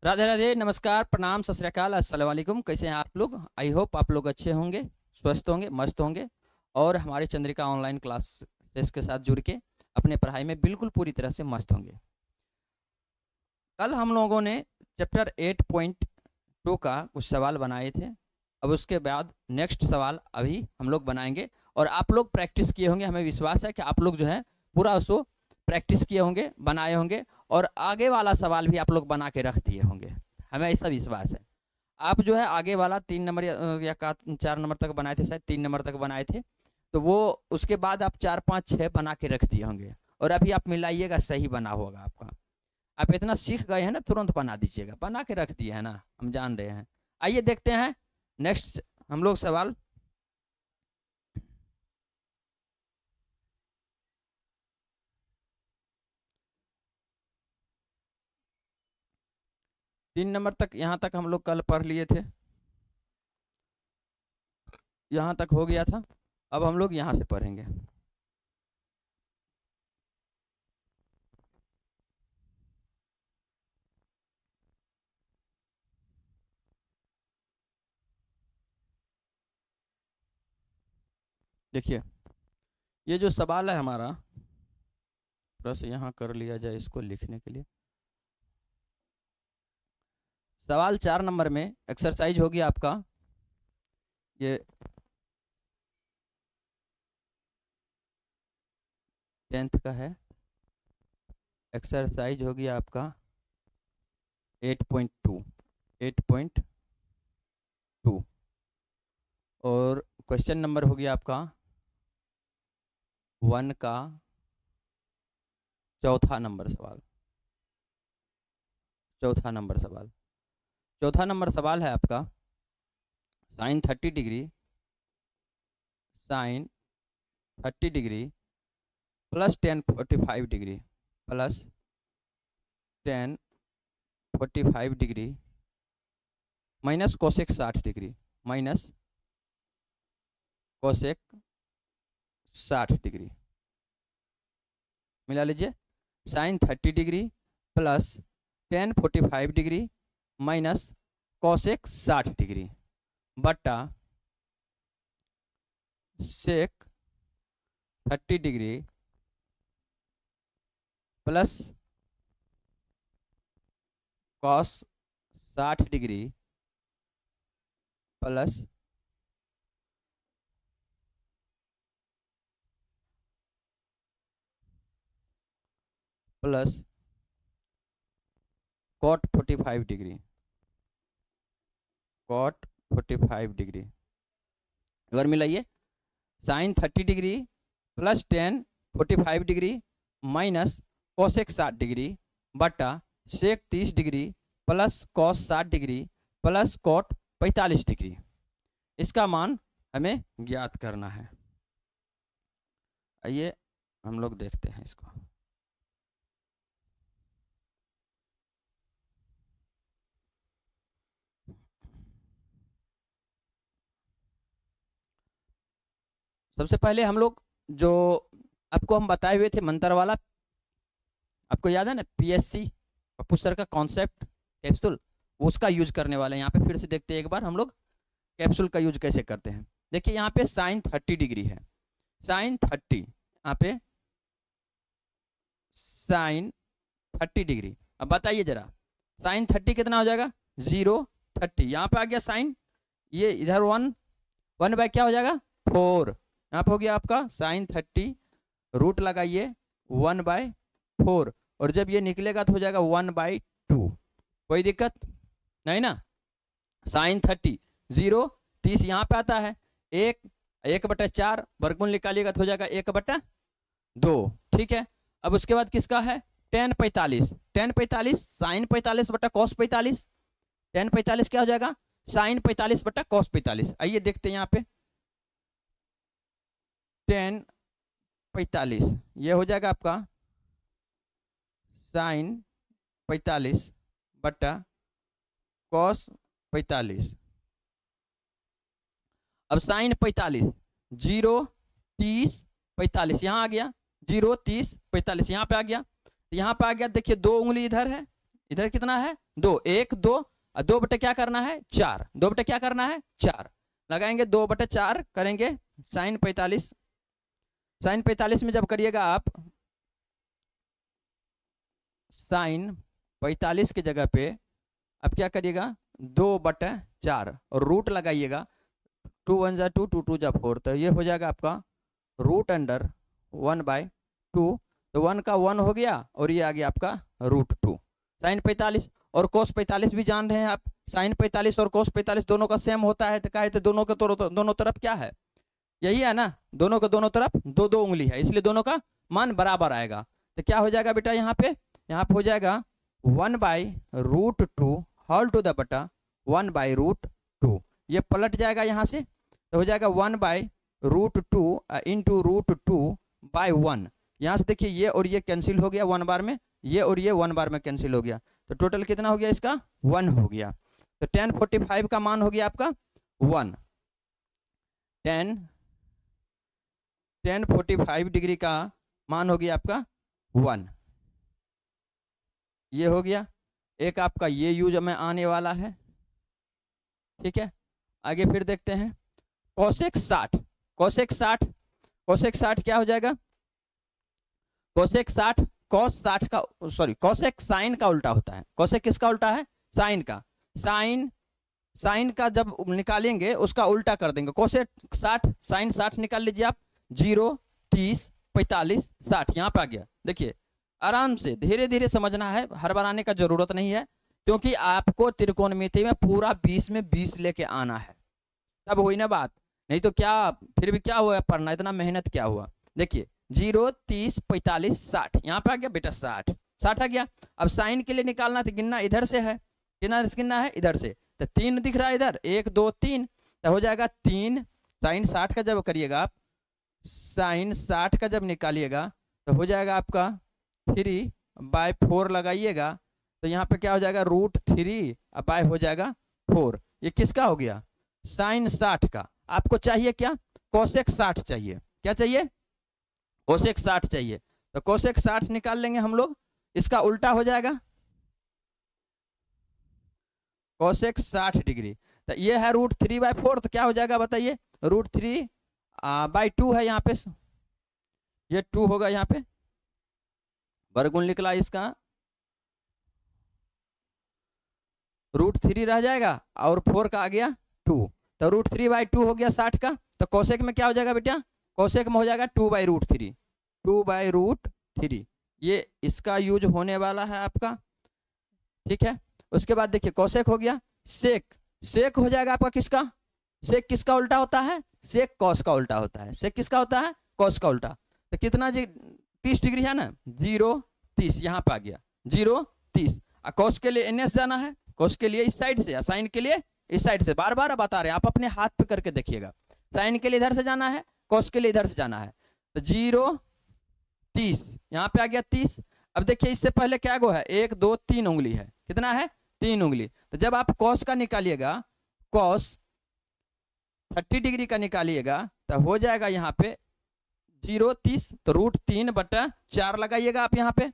राधे राधे, नमस्कार, प्रणाम, सत श्री अकाल, अस्सलाम वालेकुम। कैसे हैं आप लोग? आई होप आप लोग अच्छे होंगे, स्वस्थ होंगे, मस्त होंगे और हमारी चंद्रिका ऑनलाइन क्लासेस के साथ जुड़ के अपने पढ़ाई में बिल्कुल पूरी तरह से मस्त होंगे। कल हम लोगों ने चैप्टर 8.2 का कुछ सवाल बनाए थे। अब उसके बाद नेक्स्ट सवाल अभी हम लोग बनाएंगे और आप लोग प्रैक्टिस किए होंगे। हमें विश्वास है कि आप लोग जो है पूरा उसको प्रैक्टिस किए होंगे, बनाए होंगे और आगे वाला सवाल भी आप लोग बना के रख दिए होंगे। हमें ऐसा विश्वास है। आप जो है आगे वाला 3 नंबर या 4 नंबर तक बनाए थे, शायद 3 नंबर तक बनाए थे, तो वो उसके बाद आप 4, 5, 6 बना के रख दिए होंगे और अभी आप मिलाइएगा, सही बना होगा आपका। आप इतना सीख गए हैं ना, तुरंत बना दीजिएगा, बना के रख दिए है ना, हम जान रहे हैं। आइए देखते हैं नेक्स्ट हम लोग सवाल। तीन नंबर तक यहाँ तक हम लोग कल पढ़ लिए थे, यहाँ तक हो गया था। अब हम लोग यहाँ से पढ़ेंगे। देखिए, ये जो सवाल है हमारा, थोड़ा सा यहाँ कर लिया जाए इसको लिखने के लिए। सवाल 4 नंबर में एक्सरसाइज होगी आपका, ये 10th का है। एक्सरसाइज होगी आपका 8.2 8.2 और क्वेश्चन नंबर होगी आपका 1 का चौथा नंबर सवाल। चौथा नंबर सवाल चौथा नंबर सवाल है आपका sine 30 degree, sine 30 degree plus 10 45 degree plus 10 45 degree minus cosec 60 degree minus cosec 60 degree. मिला लीजिए, sine 30 degree plus 10 45 degree minus cosec 60 degree बटा sec 30 degree plus cos 60 degree plus plus cot 45 degree, cot 45 degree. अगर मिलाइए, sine 30 degree plus 10 45 degree minus cosec 60 degree बटा sec 30 degree plus cos 60 degree plus cot 45 degree. इसका मान हमें ज्ञात करना है। आइए हम लोग देखते हैं इसको। सबसे पहले हम लोग जो आपको हम बताए हुए थे मंत्र वाला, आपको याद है ना, पीएससी पप्पू सर का कॉन्सेप्ट कैप्सूल, उसका यूज करने वाले हैं। यहाँ पे फिर से देखते हैं एक बार हम लोग कैप्सूल का यूज कैसे करते हैं। देखिए, यहाँ पे साइन 30 डिग्री है, साइन 30, यहाँ पे साइन 30 डिग्री। अब बताइए जरा, साइन 30 कितना हो जाएगा? 0 30। यहाँ पे आ गया साइन, ये इधर 1 क्या हो जाएगा? 4। यहाँ पे हो गया आपका साइन 30, रूट लगाइए 1/4 और जब ये निकलेगा तो हो जाएगा 1/2। कोई दिक्कत नहीं ना? साइन 30 0 30 यहाँ पे आता है, 1/4 वर्गमूल निकालिएगा तो हो जाएगा 1/2। ठीक है। अब उसके बाद किसका है? tan 45 साइन 45 बटा कॉस 45। tan 45 क्या हो जाएगा? साइन 45 बटा कॉस 45। आइए देखते हैं यहाँ पे, tan 45 ये हो जाएगा आपका साइन 45 बटा कॉस 45। अब साइन 45 0 30 45 यहाँ आ गया, 0 30 45 यहाँ पे आ गया, यहाँ पे आ गया। देखिए 2 उंगली इधर है, इधर कितना है 2, 1 2 और 2 बटे क्या करना है 4, 2 बटे क्या करना है 4, लगाएंगे 2 बटे 4 करेंगे साइन 45। साइन 45 में जब करिएगा आप साइन 45 की जगह पे अब क्या करिएगा 2 बटे 4 और रूट लगाइएगा, 2 1 जा 2, 2 2 जा 4, तो ये हो जाएगा आपका रूट अंडर 1/2, तो 1 का 1 हो गया और ये आ गया आपका √2 साइन 45। और कोस 45 भी जान रहे हैं आप, साइन 45 और कोस 45 दोनों का सेम होता है, तो कहे तो दोनों के दोनों तरफ क्या है यही है ना, दोनों के दोनों तरफ 2 2 उंगली है, इसलिए दोनों का मान बराबर आएगा। तो क्या हो जाएगा बेटा यहाँ पे हो जाएगा 1/√2 होल टू द बटा 1/√2, ये पलट जाएगा यहाँ से, तो हो जाएगा 1/√2 इंटू √2/1। यहाँ से देखिए ये और ये कैंसिल हो गया 1 बार में, ये और ये 1 बार में कैंसिल हो गया, तो टोटल कितना हो गया इसका 1 हो गया। तो tan 45 का मान हो गया आपका 1, tan 45 डिग्री का मान हो गया आपका 1, ये हो गया। एक आपका ये यूज में आने वाला है, ठीक है। आगे फिर देखते हैं कोसेक 60, कोसेक 60, कोसेक 60 क्या हो जाएगा, कोसेक 60 कॉस 60 का सॉरी कोसेक साइन का उल्टा होता है। कोसेक किसका उल्टा है साइन का, साइन का जब निकालेंगे उसका उल्टा कर देंगे। कोसेक 60 साइन 60 निकाल लीजिए आप, 0 30 45 60 यहाँ पे आ गया। देखिए आराम से धीरे धीरे समझना है, हड़बड़ाने का जरूरत नहीं है, क्योंकि आपको त्रिकोणमिति में पूरा 20 में 20 लेके आना है, तब हुई ना बात, नहीं तो क्या फिर भी क्या हुआ पढ़ना, इतना मेहनत क्या हुआ। देखिए 0 30 45 60 यहाँ पे आ गया बेटा 60 60 आ गया। अब साइन के लिए निकालना तो गिनना इधर से है, गिनना है इधर से, तो 3 दिख रहा है इधर 1 2 3, तो हो जाएगा 3 साइन 60 का जब करिएगा आप, साइन 60 का जब निकालिएगा तो हो जाएगा आपका 3/4 लगाइएगा, तो यहाँ पे क्या हो जाएगा √3 हो जाएगा 4। ये किसका हो गया साइन 60 का। आपको चाहिए क्या कोसेक 60 चाहिए, क्या चाहिए कोसेक 60 चाहिए, तो कोसेक 60 निकाल लेंगे हम लोग, इसका उल्टा हो जाएगा कोसेक 60 डिग्री, तो ये है √3/4, तो क्या हो जाएगा बताइए √3/2 है यहाँ पे, ये 2 होगा यहाँ पे, वर्गमूल निकला इसका √3 रह जाएगा और 4 का आ गया 2, तो √3/2 हो गया 60 का। तो कोसेक में क्या हो जाएगा बेटा, कोसेक में हो जाएगा 2/√3, 2/√3, ये इसका यूज होने वाला है आपका, ठीक है। उसके बाद देखिए कोसेक हो गया, सेक, सेक हो जाएगा आपका किसका, सेक किसका उल्टा होता है, सेक कॉस का उल्टा होता है, सेक किसका होता है कॉस का उल्टा। तो कितना जी 30 डिग्री है ना, 0 30 यहाँ पे आ गया 0 30, कॉस के लिए NS जाना है, कॉस के लिए इस साइड से, साइन के लिए इस साइड से, बार बार बता रहे हैं आप अपने हाथ पे करके देखिएगा, साइन के लिए इधर से जाना है, कॉस के लिए इधर से जाना है, तो 0 30 यहाँ पे आ गया 30। अब देखिए इससे पहले क्या गो है 1 2 3 उंगली है, कितना है 3 उंगली, तो जब आप कॉस का निकालिएगा, कॉस 30 डिग्री का निकालिएगा तो हो जाएगा यहाँ पे 0 30, तो √3/4 लगाइएगा आप, यहाँ पे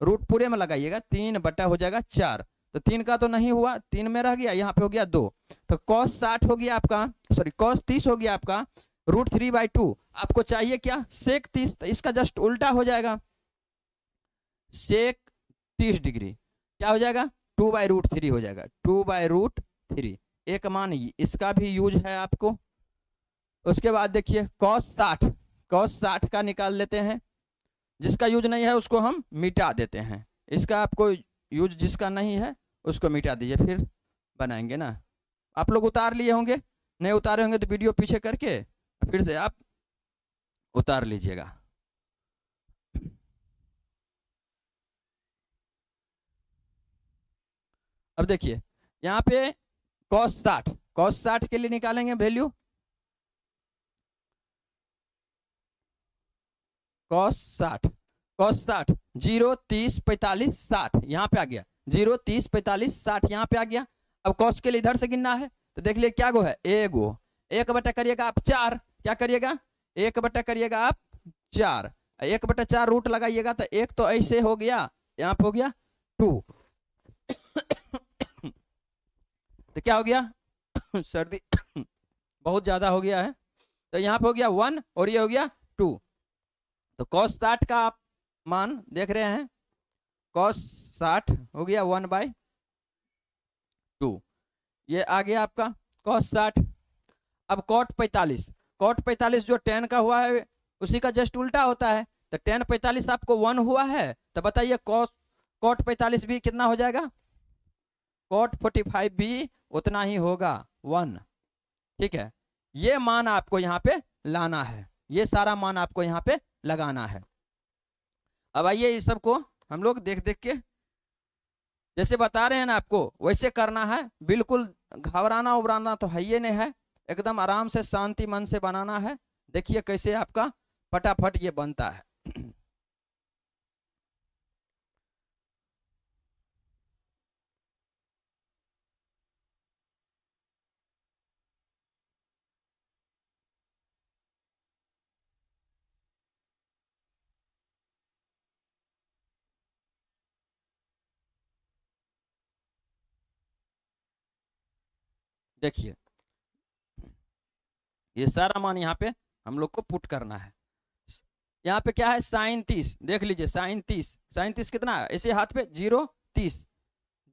रूट पूरे में लगाइएगा, 3 बटा हो जाएगा 4, तो 3 का तो नहीं हुआ, 3 में रह गया, यहाँ पे हो गया 2, तो कॉस 60 हो गया आपका, सॉरी कॉस 30 हो गया आपका √3/2। आपको चाहिए क्या सेक 30, तो इसका जस्ट उल्टा हो जाएगा, सेक 30 डिग्री क्या हो जाएगा 2/√3 हो जाएगा, 2/√3, एक मान इसका भी यूज है आपको। उसके बाद देखिए कॉस 60, कॉस 60 का निकाल लेते हैं, जिसका यूज नहीं है उसको हम मिटा देते हैं, इसका आपको यूज जिसका नहीं है उसको मिटा दीजिए, फिर बनाएंगे ना। आप लोग उतार लिए होंगे, नहीं उतारे होंगे तो वीडियो पीछे करके फिर से आप उतार लीजिएगा। अब देखिए यहाँ पे cos 60 के लिए निकालेंगे वैल्यू, cos 60 0 30 45 60 यहाँ पे आ गया, 0 30 45 60 यहाँ पे आ गया। अब cos के लिए इधर से गिनना है, तो देख लिए क्या गो है एगो, 1 बटा करिएगा आप 4, क्या करिएगा 1 बटा करिएगा आप 4, 1/4 रूट लगाइएगा, तो 1 तो ऐसे हो गया, यहाँ पे हो गया 2, तो क्या हो गया सर्दी बहुत ज्यादा हो गया है, तो यहाँ पे हो गया 1 और ये हो गया 2। तो cos 60 का आप मान देख रहे हैं, cos 60 हो गया 1/2। ये आ गया आपका cos 60। अब cot 45, cot 45 जो tan का हुआ है उसी का जस्ट उल्टा होता है। तो tan 45 आपको 1 हुआ है, तो बताइए cot 45 भी कितना हो जाएगा? cot 45 भी उतना ही होगा 1। ठीक है, ये मान आपको यहाँ पे लाना है, ये सारा मान आपको यहाँ पे लगाना है। अब आइए इस सब को हम लोग देख देख के जैसे बता रहे हैं ना आपको वैसे करना है। बिल्कुल घबराना उबराना तो है ही नहीं है, एकदम आराम से शांति मन से बनाना है। देखिए कैसे आपका फटाफट ये बनता है। देखिए ये सारा मान यहाँ पे हम लोग को पुट करना है। यहाँ पे क्या है sin 30, देख लीजिए sin 30 कितना है? ऐसे हाथ पे 0 30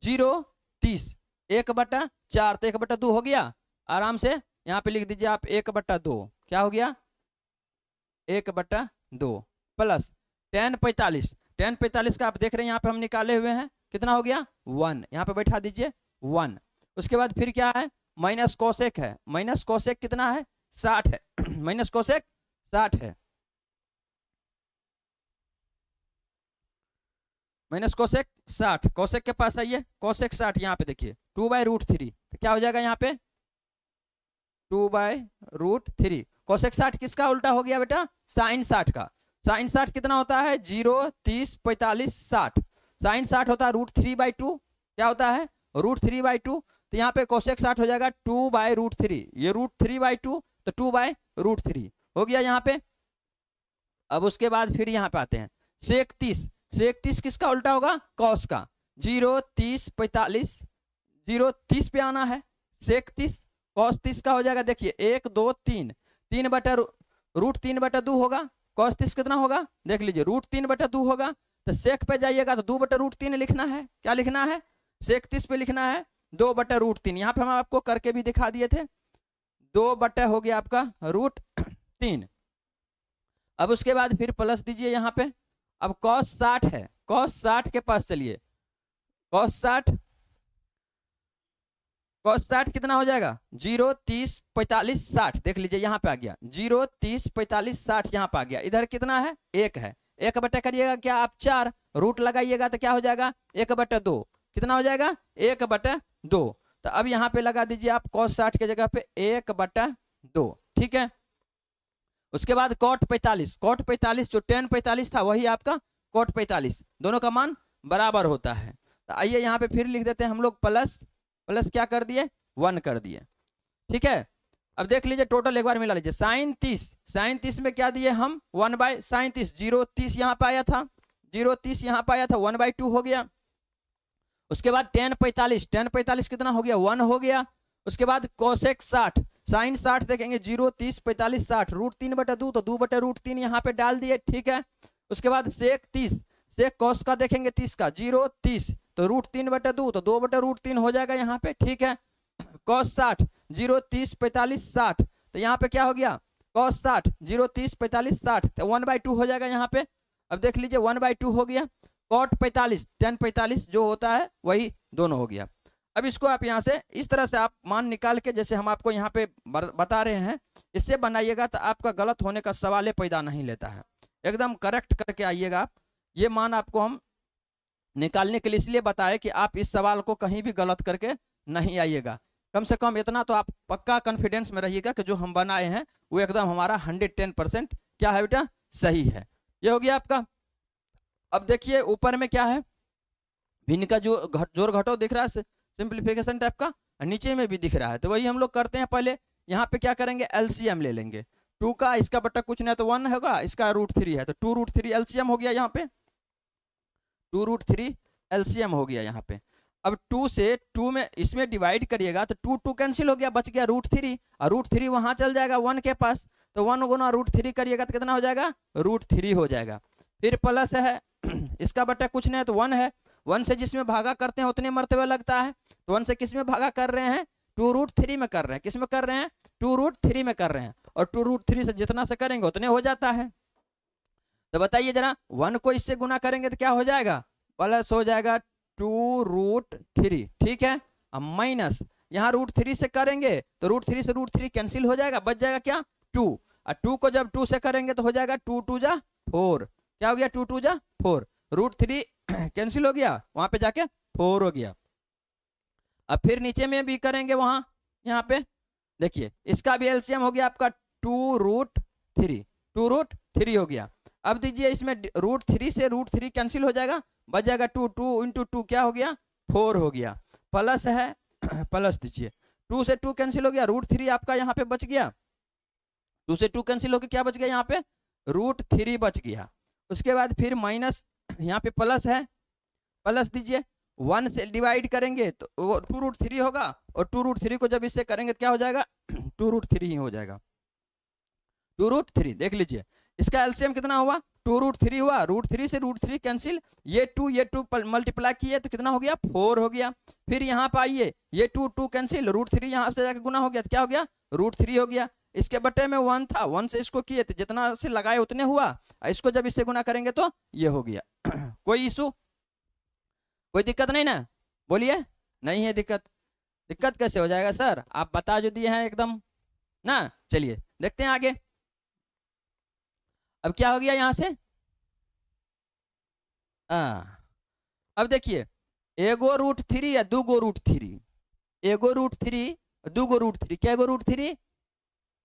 0 30 1/4, तो 1/2 हो गया। आराम से यहाँ पे लिख दीजिए आप 1/2, क्या हो गया 1/2 प्लस tan 45 का आप देख रहे हैं यहाँ पे हम निकाले हुए हैं, कितना हो गया 1, यहाँ पे बैठा दीजिए 1। उसके बाद फिर क्या है माइनस कोसेक है, माइनस कोसेक कितना है 60 है माइनस कोसेक 60 है, माइनस कोसेक 60। कोसेक के पास आइए, कोसेक 60 यहाँ पे देखिए 2/√3, तो क्या हो जाएगा यहाँ पे 2/√3। कोसेक 60 किसका उल्टा हो गया बेटा? साइन 60 का। साइन 60 कितना होता है 0 30 45 60, साइन 60 होता है √3/2, क्या होता है √3/2। तो यहाँ पे कोसेक 60 हो जाएगा 2/√3, ये √3/2 तो 2/√3 हो गया यहाँ पे। अब उसके बाद फिर यहाँ पे आते हैं सेक 30 किसका उल्टा होगा कॉस का, 0 30 45 0 30 पे आना है, सेक 30 कॉस 30 का हो जाएगा देखिए 1 2 3 √3/2 होगा। कॉस 30 कितना होगा देख लीजिए √3/2 होगा। तो सेक पे जाइएगा तो 2/√3 लिखना है, क्या लिखना है सेक 30 पे लिखना है 2/√3। यहाँ पे हम आपको करके भी दिखा दिए थे, 2 हो गया आपका √3। अब उसके बाद फिर प्लस दीजिए यहाँ पे। अब cos 60 है, cos 60 के पास चलिए, cos 60 कितना हो जाएगा 0 30 45 60, देख लीजिए यहाँ पे आ गया 0 30 45 60, यहाँ पे आ गया। इधर कितना है 1 है, 1 करिएगा क्या आप 4, रूट लगाइएगा तो क्या हो जाएगा 1/2, कितना हो जाएगा 1/2। तो अब यहाँ पे लगा दीजिए आप cos 60 के जगह पे 1/2, ठीक है। उसके बाद cot 45 जो tan 45 था वही आपका cot 45, दोनों का मान बराबर होता है। तो आइए यहाँ पे फिर लिख देते हैं हम लोग प्लस क्या कर दिए 1 कर दिए, ठीक है। अब देख लीजिए टोटल एक बार मिला लीजिए sin 30 में क्या दिए हम 1/sin 30, 0 30 यहाँ पे आया था, 0 30 यहाँ पे आया था 1/2 हो गया। उसके बाद tan 45 कितना हो गया 1 हो गया। उसके बाद कोसेक 60 साइन 60 देखेंगे 0 30 45 60 √3/2 तो 2/√3 यहाँ पे डाल दिए, ठीक है। उसके बाद सेक 30 सेक कॉस का देखेंगे 30 का 0 30 तो √3/2 तो 2/√3 हो जाएगा यहाँ पे, ठीक है। कॉस 60 0 30 45 60 तो यहाँ पे क्या हो गया कॉस 60 0 30 45 60 तो 1/2 हो जाएगा यहाँ पे। अब देख लीजिए 1/2 हो गया। कॉट 45 tan 45 जो होता है वही दोनों हो गया। अब इसको आप यहाँ से इस तरह से आप मान निकाल के जैसे हम आपको यहाँ पे बता रहे हैं इससे बनाइएगा तो आपका गलत होने का सवाल पैदा नहीं लेता है, एकदम करेक्ट करके आइएगा आप। ये मान आपको हम निकालने के लिए इसलिए बताए कि आप इस सवाल को कहीं भी गलत करके नहीं आइएगा, कम से कम इतना तो आप पक्का कॉन्फिडेंस में रहिएगा कि जो हम बनाए हैं वो एकदम हमारा 110% क्या है बेटा सही है। ये हो गया आपका। अब देखिए ऊपर में क्या है भिन्न का जो जोड़ घटाव दिख रहा है सिंप्लीफिकेशन टाइप का, नीचे में भी दिख रहा है। तो वही हम लोग करते हैं, पहले यहाँ पे क्या करेंगे एलसीएम ले लेंगे 2 का, इसका बट्टा कुछ नहीं तो 1 होगा, इसका √3 है तो 2√3 एलसीएम हो गया यहाँ पे, 2√3 एलसीएम हो गया यहाँ पे। अब 2 से 2 में इसमें डिवाइड करिएगा तो 2 2 कैंसिल हो गया, बच गया √3, और √3 वहां चल जाएगा 1 के पास, तो 1 गुना √3 करिएगा तो कितना हो जाएगा, √3 हो जाएगा। फिर प्लस है इसका बटा कुछ नहीं है तो 1 है, 1 से जिसमें भागा करते हैं उतने मरतबे लगता है, तो 1 से किस में भागा कर रहे हैं, 2√3 में कर रहे हैं, किस में कर रहे हैं, 2√3 में कर रहे हैं, और 2√3 से जितना से करेंगे उतने हो जाता है। तो बताइए जरा 1 को इससे गुना करेंगे तो क्या हो जाएगा, प्लस हो जाएगा 2√3, ठीक है। अब माइनस यहाँ √3 से करेंगे तो √3 से √3 कैंसिल हो जाएगा, बच जाएगा क्या 2, और 2 को जब 2 से करेंगे तो हो जाएगा 2 2 जा 4, क्या हो गया 2 2 जा 4, √3 कैंसिल हो गया, वहां पे जाके 4 हो गया। अब फिर नीचे में भी करेंगे वहां, यहाँ पे देखिए इसका भी एलसीएम हो गया आपका 2√3, 2√3 हो गया। अब दीजिए इसमें √3 से √3 कैंसिल हो जाएगा, बच जाएगा 2, 2 इंटू 2 क्या हो गया 4 हो गया, प्लस है प्लस दीजिए 2 से 2 कैंसिल हो गया, √3 आपका यहाँ पे बच गया, 2 से 2 कैंसिल हो गया, क्या बच गया यहाँ पे √3 बच गया। उसके बाद फिर माइनस यहाँ पे प्लस है, प्लस दीजिए 1 से डिवाइड करेंगे तो वो 2√3 होगा, और 2√3 को जब इससे करेंगे तो क्या हो जाएगा 2√3 ही हो जाएगा, 2√3 देख लीजिए इसका एलसीएम कितना हुआ 2√3 हुआ, √3 से √3 कैंसिल, ये 2 मल्टीप्लाई किए तो कितना हो गया 4 हो गया। फिर यहाँ पे आइए ये 2 2 कैंसिल, √3 यहाँ से जाके गुना हो गया तो क्या हो गया √3 हो गया। इसके बटे में 1 था, 1 से इसको किए तो जितना से लगाए उतने हुआ, इसको जब इससे गुना करेंगे तो ये हो गया कोई इशू, कोई दिक्कत नहीं ना, बोलिए नहीं है दिक्कत, दिक्कत कैसे हो जाएगा सर, आप बता जो दिए हैं एकदम ना। चलिए देखते हैं आगे, अब क्या हो गया यहां से अब देखिए एगो √3 या दूगो √3, एगो √3 दूगो √3, क्या एगो √3,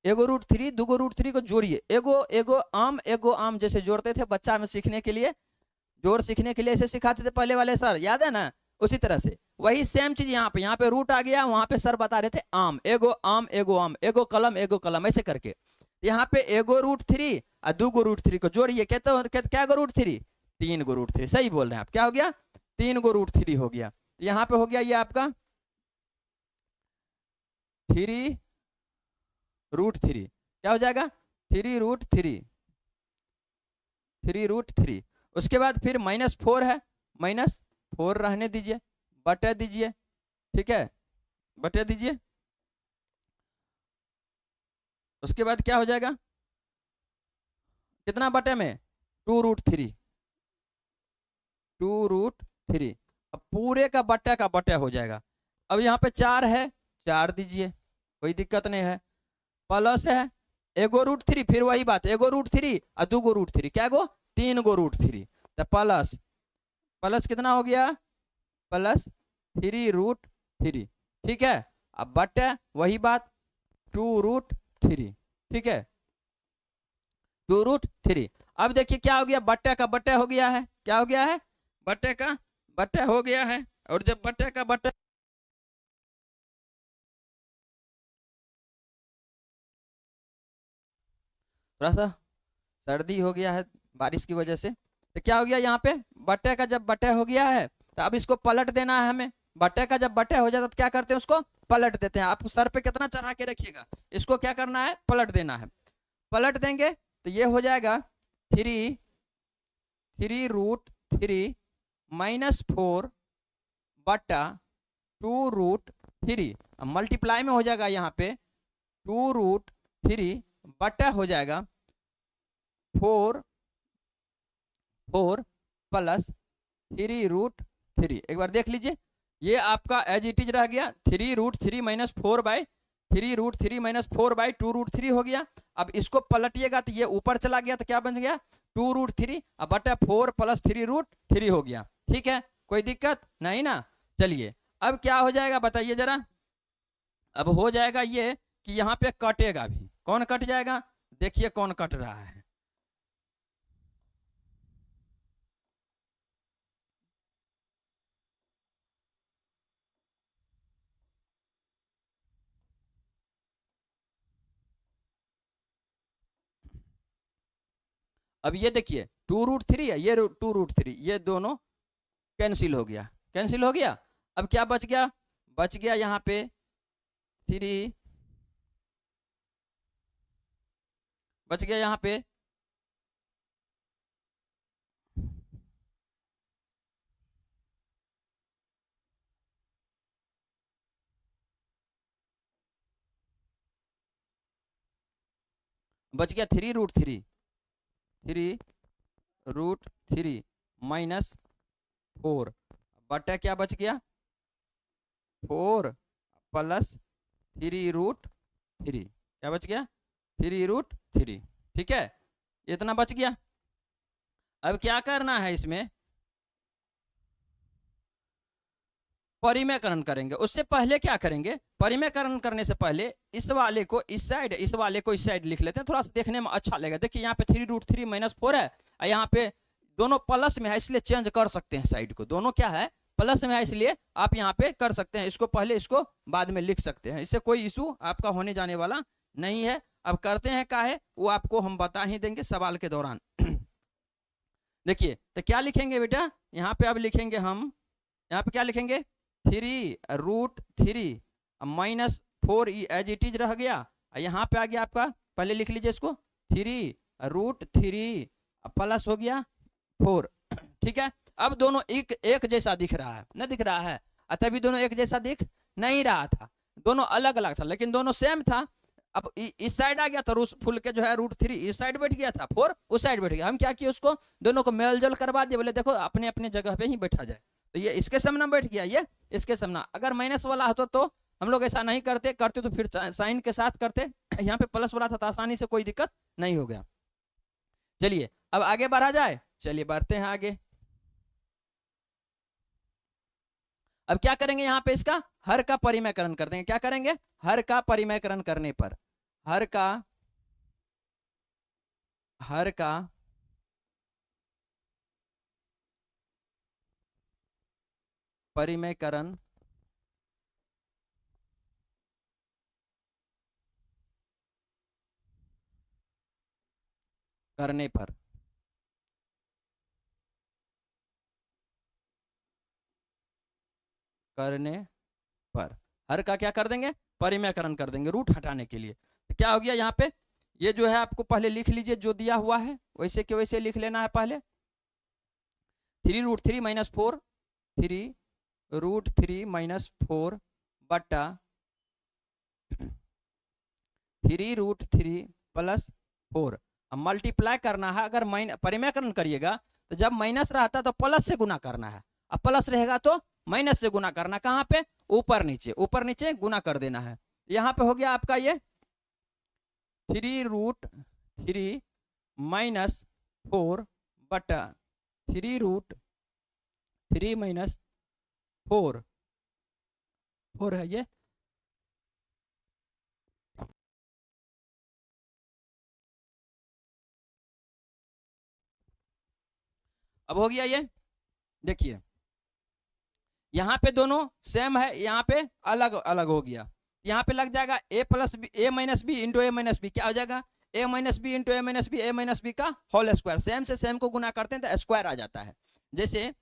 एगो √3 दूगो √3 को जोड़िए, एगो एगो आम जैसे जोड़ते थे बच्चा में सीखने के लिए, जोड़ सीखने के लिए ऐसे सिखाते थे पहले वाले सर, याद है ना, उसी तरह से वही सेम चीज यहाँ पे रूट आ गया, वहां पे सर बता रहे थे आम एगो आम एगो आम एगो कलम ऐसे करके, यहाँ पे एगो √3 और दूगो √3 को जोड़िए, कहते क्या गो √3, 3 गो √3, सही बोल रहे हैं आप, क्या हो गया 3 गो √3 हो गया। यहाँ पे हो गया ये आपका 3√3, क्या हो जाएगा 3√3, उसके बाद फिर -4 है, -4 रहने दीजिए, बटे दीजिए, ठीक है बटे दीजिए। उसके बाद क्या हो जाएगा कितना बटे में 2√3, 2√3, अब पूरे का बटे हो जाएगा। अब यहाँ पे 4 है, 4 दीजिए, कोई दिक्कत नहीं है, प्लस है एगो √3, फिर वही बात एगो √3 और दूगो √3, क्या गो 3 गो √3, तो प्लस कितना हो गया +3√3, ठीक है। अब बटे वही बात 2√3, ठीक है 2√3। अब देखिए क्या हो गया बट्टे का बट्टे हो गया है, क्या हो गया है बट्टे का बट्टे हो गया है, और जब बट्टे का बट्टे थोड़ा सा सर्दी हो गया है बारिश की वजह से, तो क्या हो गया यहाँ पे बट्टे का जब बट्टे हो गया है तो अब इसको पलट देना है हमें, बट्टे का जब बट्टे हो जाता तो क्या करते हैं उसको पलट देते हैं, आप सर पे कितना चढ़ा के रखिएगा, इसको क्या करना है पलट देना है, पलट देंगे तो ये हो जाएगा 3√3 -4 बटा 2√3, मल्टीप्लाई में हो जाएगा यहाँ पे 2√3 बटा हो जाएगा 4 प्लस 3√3, एक बार देख लीजिए ये आपका एज इट इज रह गया 3√3 -4 बाई 3√3 -4 बाई 2√3 हो गया। अब इसको पलटिएगा तो ये ऊपर चला गया तो क्या बन गया 2√3 अब बटा 4 प्लस 3√3 हो गया, ठीक है कोई दिक्कत नहीं ना। चलिए अब क्या हो जाएगा बताइए जरा, अब हो जाएगा ये कि यहाँ पे कटेगा भी, कौन कट जाएगा देखिए कौन कट रहा है, अब ये देखिए 2√3 है ये 2√3, ये दोनों कैंसिल हो गया, कैंसिल हो गया। अब क्या बच गया? बच गया यहाँ पे 3, बच गया यहाँ पे बच गया 3√3, 3√3 -4 बटा क्या बच गया? 4 प्लस 3√3, क्या बच गया? 3√3। ठीक है, इतना बच गया। अब क्या करना है इसमें? परिमेयकरण करेंगे। उससे पहले क्या करेंगे? परिमेयकरण करने से पहले इस वाले को इस साइड, इस वाले को इस साइड लिख लेते हैं, थोड़ा सा देखने में अच्छा लगेगा। देखिए यहाँ पे 3√3 -4 है और यहाँ पे दोनों प्लस में है, इसलिए चेंज कर सकते हैं साइड को। दोनों क्या है? प्लस में है, इसलिए आप यहाँ पे कर सकते हैं। इसको पहले, इसको बाद में लिख सकते हैं, इससे कोई इशू आपका होने जाने वाला नहीं है। अब करते हैं क्या है वो आपको हम बता ही देंगे सवाल के दौरान। देखिए तो क्या लिखेंगे बेटा? यहाँ पे अब लिखेंगे हम, यहाँ पे क्या लिखेंगे? 3√3 -4 एज इट इज रह गया। यहाँ पे आ गया आपका, पहले लिख लीजिए इसको, 3√3 प्लस हो गया 4। ठीक है, अब दोनों एक जैसा दिख रहा है, न दिख रहा है? अतः भी दोनों एक जैसा दिख नहीं रहा था, दोनों अलग अलग था, लेकिन दोनों सेम था। अब इस साइड आ गया तो फुल के जो है √3 इस साइड बैठ गया था, 4 उस साइड बैठ गया। हम क्या किए? उसको दोनों को मेल जोल करवा दिए, बोले देखो अपने अपने जगह पे ही बैठा जाए। तो ये इसके सामने बैठ गया, ये इसके सामने। अगर माइनस वाला होता तो हम लोग ऐसा नहीं करते, तो फिर साइन के साथ करते। यहाँ पे प्लस वाला था तो आसानी से कोई दिक्कत नहीं हो गया। चलिए अब आगे बढ़ा जाए, चलिए बढ़ते हैं आगे। अब क्या करेंगे? यहाँ पे इसका हर का परिमेयकरण कर देंगे। क्या करेंगे? हर का परिमेयकरण करने पर हर का परिमेयकरण करने पर हर का क्या कर देंगे? परिमेयकरण कर देंगे, रूट हटाने के लिए। तो क्या हो गया यहाँ पे? ये जो है आपको पहले लिख लीजिए, जो दिया हुआ है वैसे के वैसे लिख लेना है। पहले 3√3 -4, 3√3 -4 बटा 3√3 + 4। अब मल्टीप्लाई करना है। अगर परिमेयकरण करिएगा तो जब माइनस रहता तो प्लस से गुना करना है, अब प्लस रहेगा तो माइनस से गुना करना। कहाँ पे? ऊपर नीचे, ऊपर नीचे गुना कर देना है। यहाँ पे हो गया आपका ये 3√3 -4 बटा 3√3 -4 है ये। अब हो गया ये। देखिए यहाँ पे दोनों सेम है, यहाँ पे अलग अलग हो गया। यहाँ पे लग जाएगा a + b, a - b into a - b। क्या हो जाएगा? a - b into a - b, a - b का होल स्क्वायर। सेम से सेम को गुना करते हैं तो स्क्वायर आ जाता है। जैसे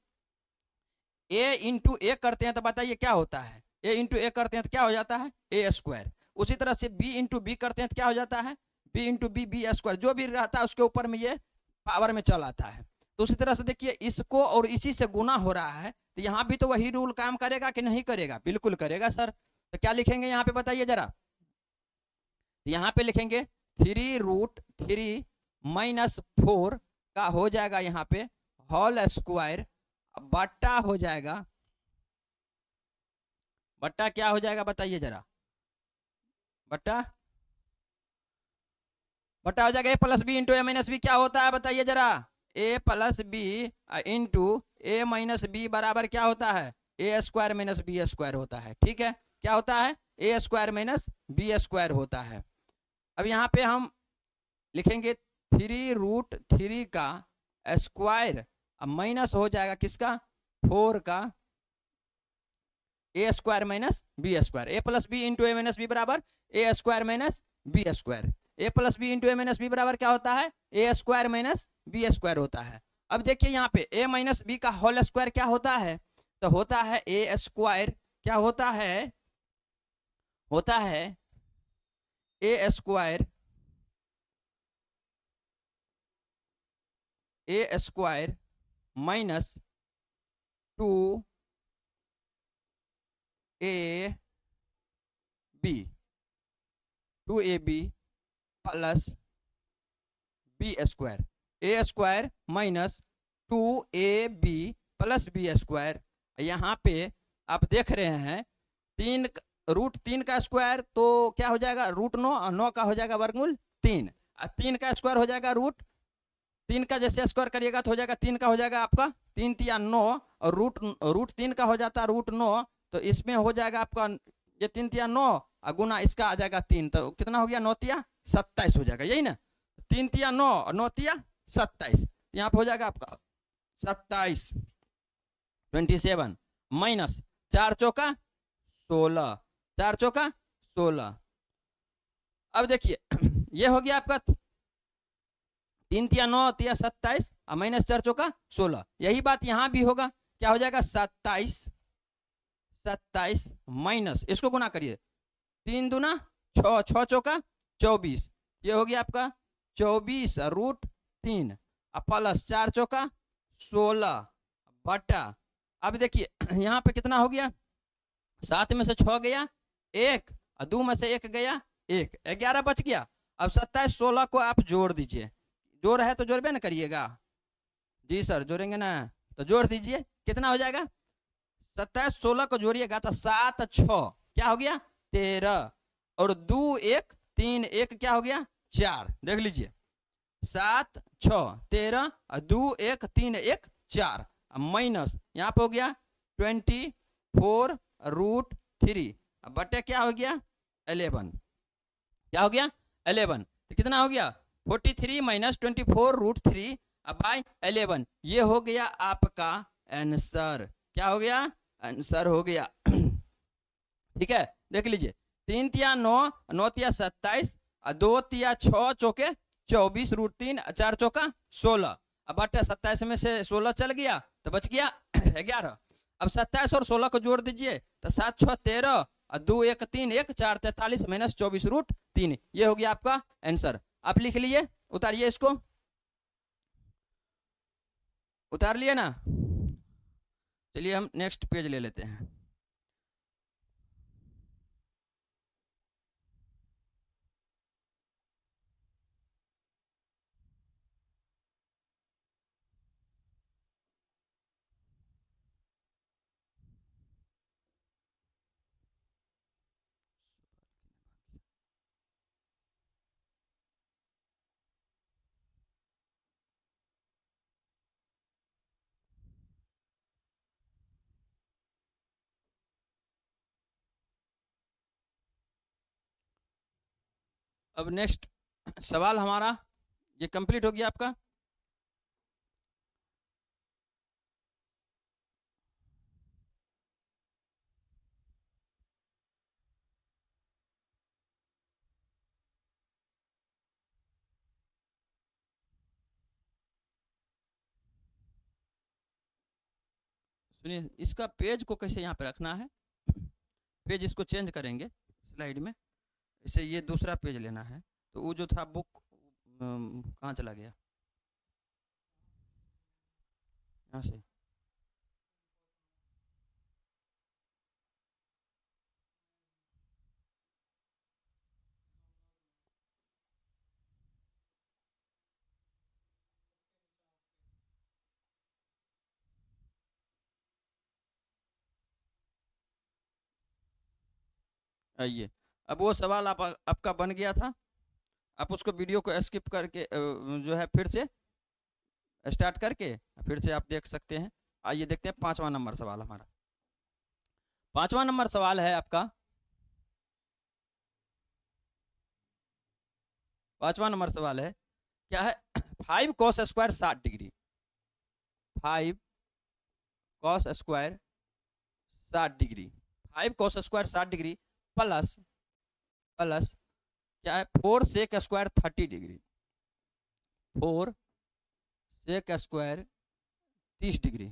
a इंटू a करते हैं तो बताइए क्या होता है? a इंटू a करते हैं तो क्या हो जाता है? a²। उसी तरह से b इंटू b करते हैं तो क्या हो जाता है? b into b, b²। जो भी रहता है उसके ऊपर में ये पावर में चल आता है। तो उसी तरह से देखिए इसको और इसी से गुना हो रहा है, तो यहाँ भी तो वही रूल काम करेगा कि नहीं करेगा? बिल्कुल करेगा सर। तो क्या लिखेंगे यहाँ पे बताइए जरा? यहाँ पे लिखेंगे 3√3 -4 का हो जाएगा यहाँ पे होल स्क्वायर बट्टा हो जाएगा, बट्टा क्या हो जाएगा बताइए जरा? बट्टा बट्टा हो जाएगा a + b into a - b। क्या होता है बताइए जरा? a + b into a - b बराबर क्या होता है? a² - b² होता है। ठीक है, क्या होता है? a² - b² होता है। अब यहाँ पे हम लिखेंगे 3√3 का स्क्वायर, अब माइनस हो जाएगा किसका? 4 का a² - b²। a + b into a - b बराबर a² - b²। a + b into a - b बराबर क्या होता है? a² - b² होता है। अब देखिए यहाँ पे a - b का होल स्क्वायर क्या होता है? तो होता है ए स्क्वायर, क्या होता है, होता है A square, A square minus 2ab, 2ab plus B square, A square minus 2ab plus B square. यहाँ पे आप देख रहे हैं तीन, √3 का स्क्वायर तो क्या हो जाएगा, √9, और 9 का हो जाएगा वर्गमूल 3, और 3 का स्क्वायर हो जाएगा √3 का, जैसे स्क्वायर करिएगा तो हो जाएगा 3 का, हो जाएगा आपका 3 3 9, और √3 का हो जाता है √9, तो इसमें हो जाएगा आपका ये 3 3 9 और गुना इसका आ जाएगा 3, तो कितना हो गया, 9 3 27 हो जाएगा, यही ना, 3 3 9 और 9 3 27, यहाँ पे हो जाएगा आपका 27, 27 माइनस 4 चौका 16, 4 चौका 16। अब देखिए ये हो गया आपका 3 3 9 3 27 और माइनस 4 चौका 16, यही बात यहाँ भी होगा, क्या हो जाएगा 27, 27 माइनस इसको गुना करिए 3 दूना 6, 6 चौका 24, ये हो गया आपका 24 √3 प्लस 4 चौका 16 बटा, अब देखिए यहाँ पे कितना हो गया, 7 में से 6 गया 1 और 2 में से 1 गया 1, 11 बच गया। अब 27 16 को आप जोड़ दीजिए, जोड़ है तो जोड़बे ना करिएगा, जी सर जोड़ेंगे ना, तो जोड़ दीजिए, कितना हो जाएगा, 27 16 को जोड़िएगा तो 7 6 क्या हो गया 13, और 2 1 3 1 क्या हो गया 4, देख लीजिए 7 6 13 और 2 1 3 1 4, माइनस यहाँ पे हो गया 24 √3 बटे क्या हो गया 11, क्या हो गया 11, तो कितना हो गया 43 माइनस 24 √3 बाय 11, ये हो गया आपका आंसर, क्या हो गया आंसर हो गया ठीक है, देख लीजिए 3 3 9 9 3 27 और 2 3 6 चौके 24 √3 4 चौका 16, अब बटे 27 में से 16 चल गया तो बच गया 11, अब 27 और 16 को जोड़ दीजिए तो 7 6 13 और 2 1 3 1 4 43 माइनस 24 √3, ये हो गया आपका आंसर। आप लिख लिए, उतारिए इसको, उतार लिए ना, चलिए हम नेक्स्ट पेज ले लेते हैं। अब नेक्स्ट सवाल हमारा ये कंप्लीट हो गया आपका। सुनिए इसका पेज को कैसे यहाँ पे रखना है, पेज इसको चेंज करेंगे स्लाइड में, इसे ये दूसरा पेज लेना है, तो वो जो था बुक कहाँ चला गया, यहाँ से, आइए अब वो सवाल आपका बन गया था, आप उसको वीडियो को स्किप करके जो है फिर से स्टार्ट करके फिर से आप देख सकते हैं। आइए देखते हैं 5वां नंबर सवाल हमारा, 5वां नंबर सवाल है आपका, 5वां नंबर सवाल है क्या है 5 cos square 60 degree, 5 cos square 60 degree, 5 cos square 60 degree plus plus क्या है 4 sec square 30 degree, 4 sec square 30 degree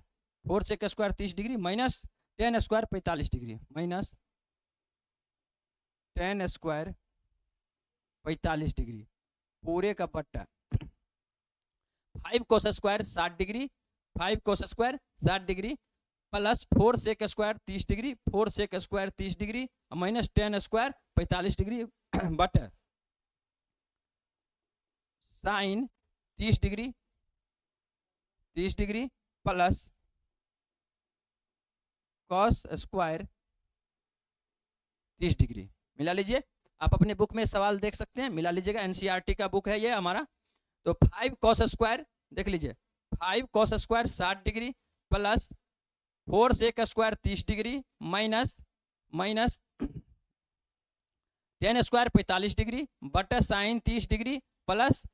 4 sec square 30 degree minus 10 square 45 degree minus 10 square 45 degree पूरे का पट्टा 5 cos square 60 degree 5 cos square 60 degree plus 4 sec square 30 degree 4 sec square 30 degree minus 10 square 45 degree बटा sine 30 degree plus cos square 30 degree. मिला लीजिए, आप अपने book में सवाल देख सकते हैं, मिला लीजिएगा, एनसीईआरटी का बुक है ये हमारा। तो 5 कॉस स्क्वायर देख लीजिए, 5 cos square 60 degree plus 4 sec square 30 degree minus 10 square 45 degree बटा sine 30 degree plus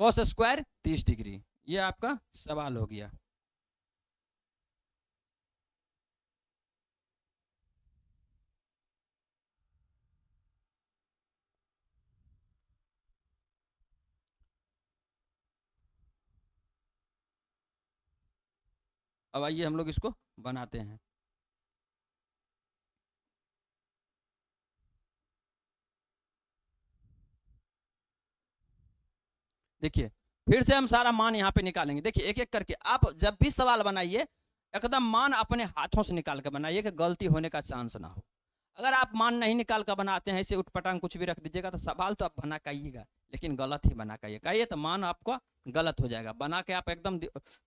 cos square 30 degree. ये आपका सवाल हो गया। अब आइए हम लोग इसको बनाते हैं। देखिए फिर से हम सारा मान यहाँ पे निकालेंगे। देखिए एक एक करके आप जब भी सवाल बनाइए एकदम मान अपने हाथों से निकाल कर बनाइए कि गलती होने का चांस ना हो। अगर आप मान नहीं निकाल कर बनाते हैं, ऐसे उठपटांग कुछ भी रख दीजिएगा तो सवाल तो आप बना कहिएगा लेकिन गलत ही बना कहिए तो मान आपका गलत हो जाएगा। बना के आप एकदम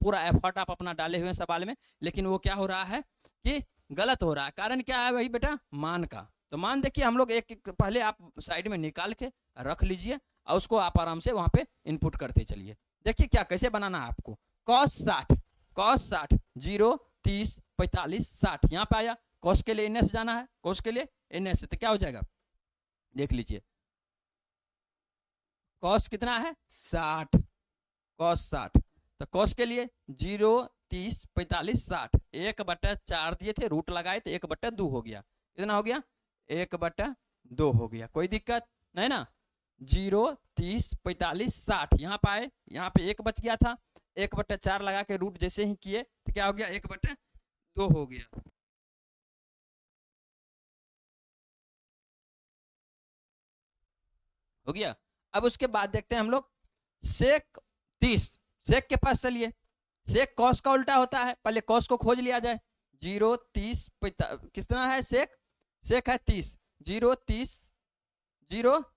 पूरा एफर्ट आप अपना डाले हुए हैं सवाल में, लेकिन वो क्या हो रहा है कि गलत हो रहा है। कारण क्या है भाई बेटा, मान का। तो मान देखिए हम लोग एक पहले आप साइड में निकाल के रख लीजिए और उसको आप आराम से वहां पे इनपुट करते चलिए। देखिए क्या कैसे बनाना है आपको। cos 60 0 30 45 60 यहाँ पे आया। cos के लिए ns जाना है, cos के लिए ns तो क्या हो जाएगा देख लीजिए। cos कितना है 60, cos 60 तो cos के लिए 0 30 45 60 1/4 दिए थे, रूट लगाए तो 1/2 हो गया। कितना हो गया 1/2 हो गया। कोई दिक्कत नहीं ना। 0 30 45 60 यहाँ पे आए, यहाँ पे 1 बच गया था, 1/4 लगा के रूट जैसे ही किए तो क्या हो गया 1/2 हो गया। हो गया। अब उसके बाद देखते हैं हम लोग सेक 30। सेक के पास चलिए, सेक कॉस का उल्टा होता है, पहले कॉस को खोज लिया जाए। 0 30 कितना है सेक, सेक है 30, 0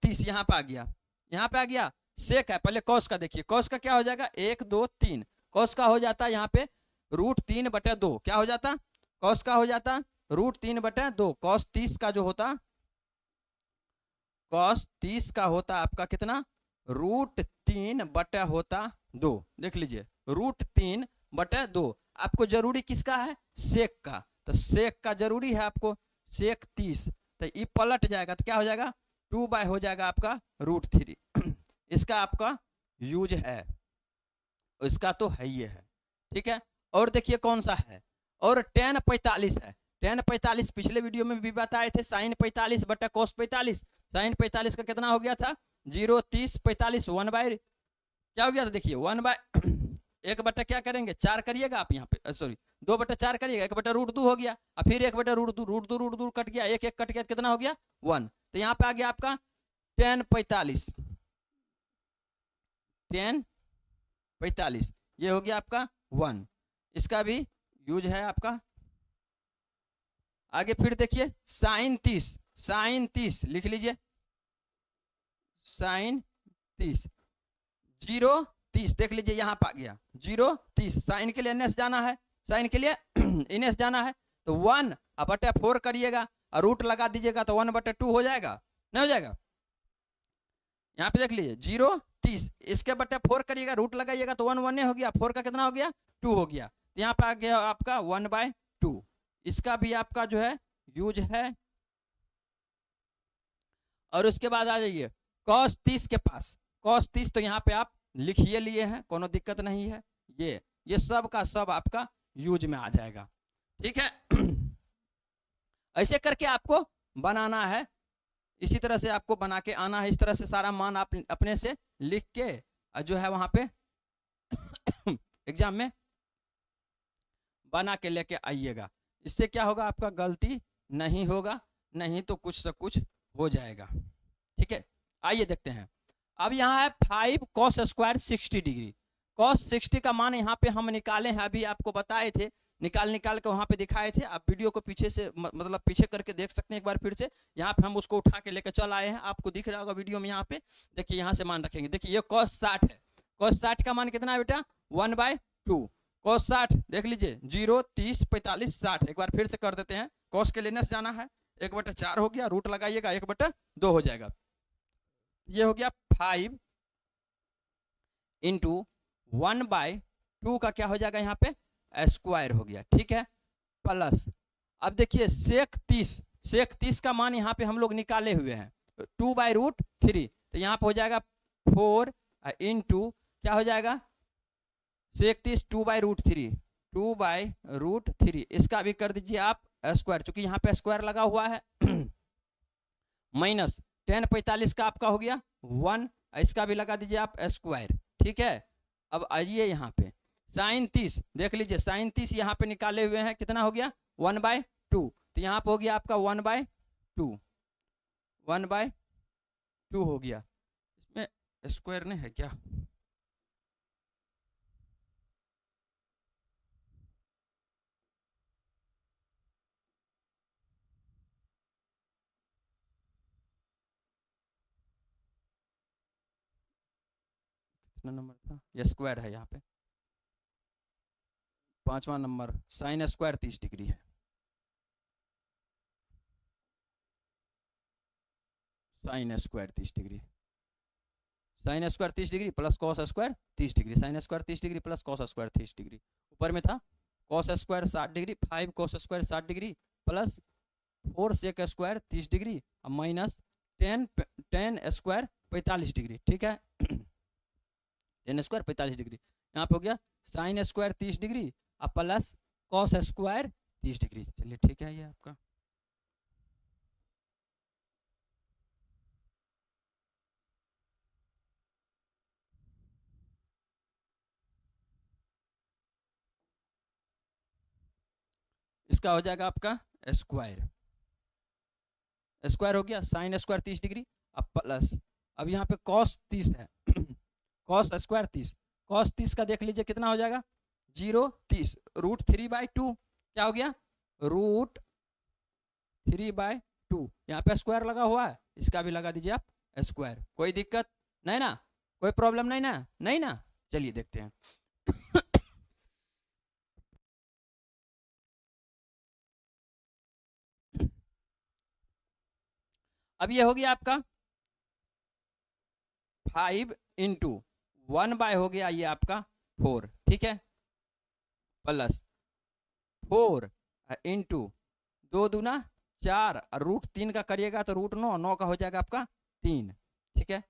30 यहाँ पे आ गया, यहाँ पे आ गया। सेक है पहले कॉस का, देखिए कॉस का क्या हो जाएगा 1 2 3, कॉस का हो जाता है यहाँ पे √3/2। क्या हो जाता कॉस का हो जाता √3/2। कॉस 30 का जो होता, कॉस 30 का होता आपका कितना √3/2। देख लीजिए √3/2। आपको जरूरी किसका है सेक का, तो सेक का जरूरी है आपको, सेक 30 तो ये पलट जाएगा तो क्या हो जाएगा 2 हो जाएगा आपका √3। इसका आपका यूज है, इसका तो है ही है, ठीक है। और देखिए कौन सा है, और tan 45 है। tan 45 पिछले वीडियो में भी बताए थे, sin 45 बटा cos 45। sin 45 का कितना हो गया था 0 30 45 1 क्या हो गया था देखिए 1 बटा क्या करेंगे 4 करिएगा आप यहाँ पे, सॉरी 2/4 करिएगा, 1/√2 हो गया। और फिर 1/√2 कट गया, 1 1 कट गया, कितना हो गया 1। तो यहाँ पे आ गया आपका tan 45, tan 45 ये हो गया आपका 1। इसका भी यूज है आपका। आगे फिर देखिए sin 30 लिख लीजिए, sin 30 0 30 देख लीजिए यहाँ पे आ गया 0 30। साइन के लिए ns जाना है, साइन के लिए ns जाना है तो 1/4 करिएगा और रूट लगा दीजिएगा तो 1/2 हो जाएगा, नहीं हो जाएगा। यहाँ पे देख लीजिए 0 30 इसके बटे 4 करिएगा, रूट लगाइएगा तो 1 1 हो गया, 4 का कितना हो गया 2 हो गया। तो यहाँ पे आ गया आपका 1/2। इसका भी आपका जो है यूज है। और उसके बाद आ जाइए cos 30 के पास, cos 30 तो यहाँ पे आप लिखिए लिए हैं, कोनो दिक्कत नहीं है। ये सब का सब आपका यूज में आ जाएगा, ठीक है। ऐसे करके आपको बनाना है, इसी तरह से आपको बना के आना है। इस तरह से सारा मान आप अपने से लिख के जो है वहां पे एग्जाम में बना के लेके आइएगा। इससे क्या होगा, आपका गलती नहीं होगा, नहीं तो कुछ से कुछ हो जाएगा। ठीक है, आइए देखते हैं। अब यहाँ है 5 cos स्क्वायर 60 डिग्री। cos 60 का मान यहाँ पे हम निकाले हैं, अभी आपको बताए थे, निकाल के वहाँ पे दिखाए थे। आप वीडियो को पीछे से मतलब पीछे करके देख सकते हैं एक बार फिर से। यहाँ पे हम उसको उठा के लेकर चल आए हैं, आपको दिख रहा होगा वीडियो में। यहाँ पे देखिए, यहाँ से मान रखेंगे। देखिए ये cos 60 है। cos 60 का मान कितना है बेटा, 1/2। cos 60 देख लीजिए, 0, 30, 45, 60। एक बार फिर से कर देते हैं। cos के लेने से जाना है, 1/4 हो गया, रूट लगाइएगा, 1/2 हो जाएगा। ये हो गया 5 इंटू 1/2 का क्या हो जाएगा यहाँ पे, स्क्वायर हो गया। ठीक है, प्लस अब देखिए सेक 30 का मान यहाँ पे हम लोग निकाले हुए हैं, 2/√3। तो यहाँ पे हो जाएगा 4 इंटू क्या हो जाएगा, सेक 30 2/√3। इसका भी कर दीजिए आप स्क्वायर, चूंकि यहाँ पे स्क्वायर लगा हुआ है। माइनस 10 45 का आपका हो गया 1, इसका भी लगा दीजिए आप स्क्वायर। ठीक है, अब आइए यहाँ पे साइन 30 देख लीजिए, साइन 30 यहाँ पे निकाले हुए हैं, कितना हो गया 1/2। तो यहाँ पे हो गया आपका 1/2 हो गया। इसमें स्क्वायर नहीं है क्या, कितना नंबर था, ये स्क्वायर है यहाँ पे, 5वां नंबर। साइन स्क्वायर 30 डिग्री है, sine square 30 degree, sine square 30 degree plus cos square 30 degree, sine square 30 degree plus cos square 30 degree. ऊपर में था cos square 60 degree, 5 cos square 60 degree plus 4 sec square 30 degree और minus 10 square 45 degree. ठीक है, 10 square 45 degree. यहाँ पे हो गया साइन स्क्वायर 30 डिग्री और प्लस कॉस स्क्वायर 30 डिग्री। चलिए ठीक है, ये आपका इसका हो जाएगा आपका स्क्वायर हो गया, साइन स्क्वायर 30 डिग्री अब प्लस, अब यहाँ पे कॉस 30 है। कॉस स्क्वायर 30, कॉस 30 का देख लीजिए कितना हो जाएगा, 0 30 √3/2 क्या हो गया, √3/2। यहाँ पे स्क्वायर लगा हुआ है, इसका भी लगा दीजिए आप स्क्वायर। कोई दिक्कत नहीं ना, कोई प्रॉब्लम नहीं ना, नहीं ना। चलिए देखते हैं। अब ये हो गया आपका 5 इंटू 1/, हो गया ये आपका 4। ठीक है, प्लस 4 इंटू 2 दूना 4 और √3 का करिएगा तो √9 का हो जाएगा आपका 3। ठीक है,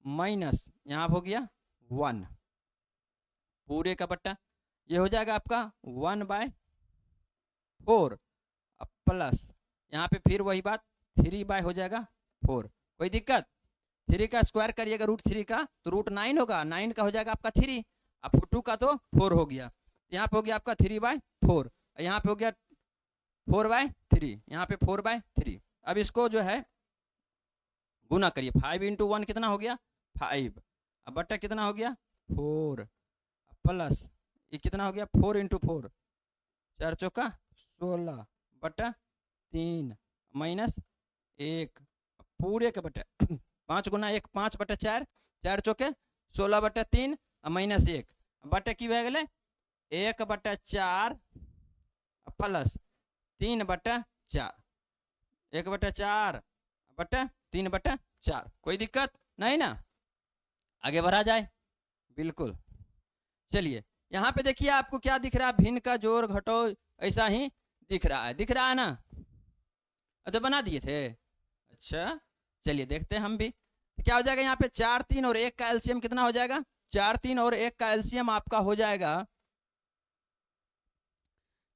माइनस यहाँ हो गया 1 पूरे का बट्टा, ये हो जाएगा आपका 1/4 प्लस यहाँ पे फिर वही बात 3/, हो जाएगा 4। कोई दिक्कत, 3 का स्क्वायर करिएगा √3 का तो √9 होगा, 9 का हो जाएगा आपका 3, अब 2 का तो 4 हो गया। यहाँ पे हो गया आपका 3/4, यहाँ पे हो गया 4/3, यहाँ पे 4/3। अब इसको जो है गुना करिए, 5 इंटू 1 कितना हो गया 5, अब बट्टा कितना हो गया 4 प्लस ये कितना हो गया 4 इंटू 4, 4 चौका 16 बट्टा 3 माइनस 1 पूरे के बटे 5 गुना 1 5/4, 4 चौके 16/3 माइनस 1 बटे की भए गेलै 1/4 प्लस 3/4, 1/4 बटे 3/4। कोई दिक्कत नहीं ना, आगे बढ़ा जाए, बिल्कुल। चलिए यहाँ पे देखिए आपको क्या दिख रहा है, भिन्न का जोड़ घटाओ ऐसा ही दिख रहा है ना, तो बना दिए थे। अच्छा चलिए देखते हैं हम भी, क्या हो जाएगा यहाँ पे 4 3 और 1 का एलसीएम कितना हो जाएगा, 4 3 और 1 का एलसीएम आपका हो जाएगा,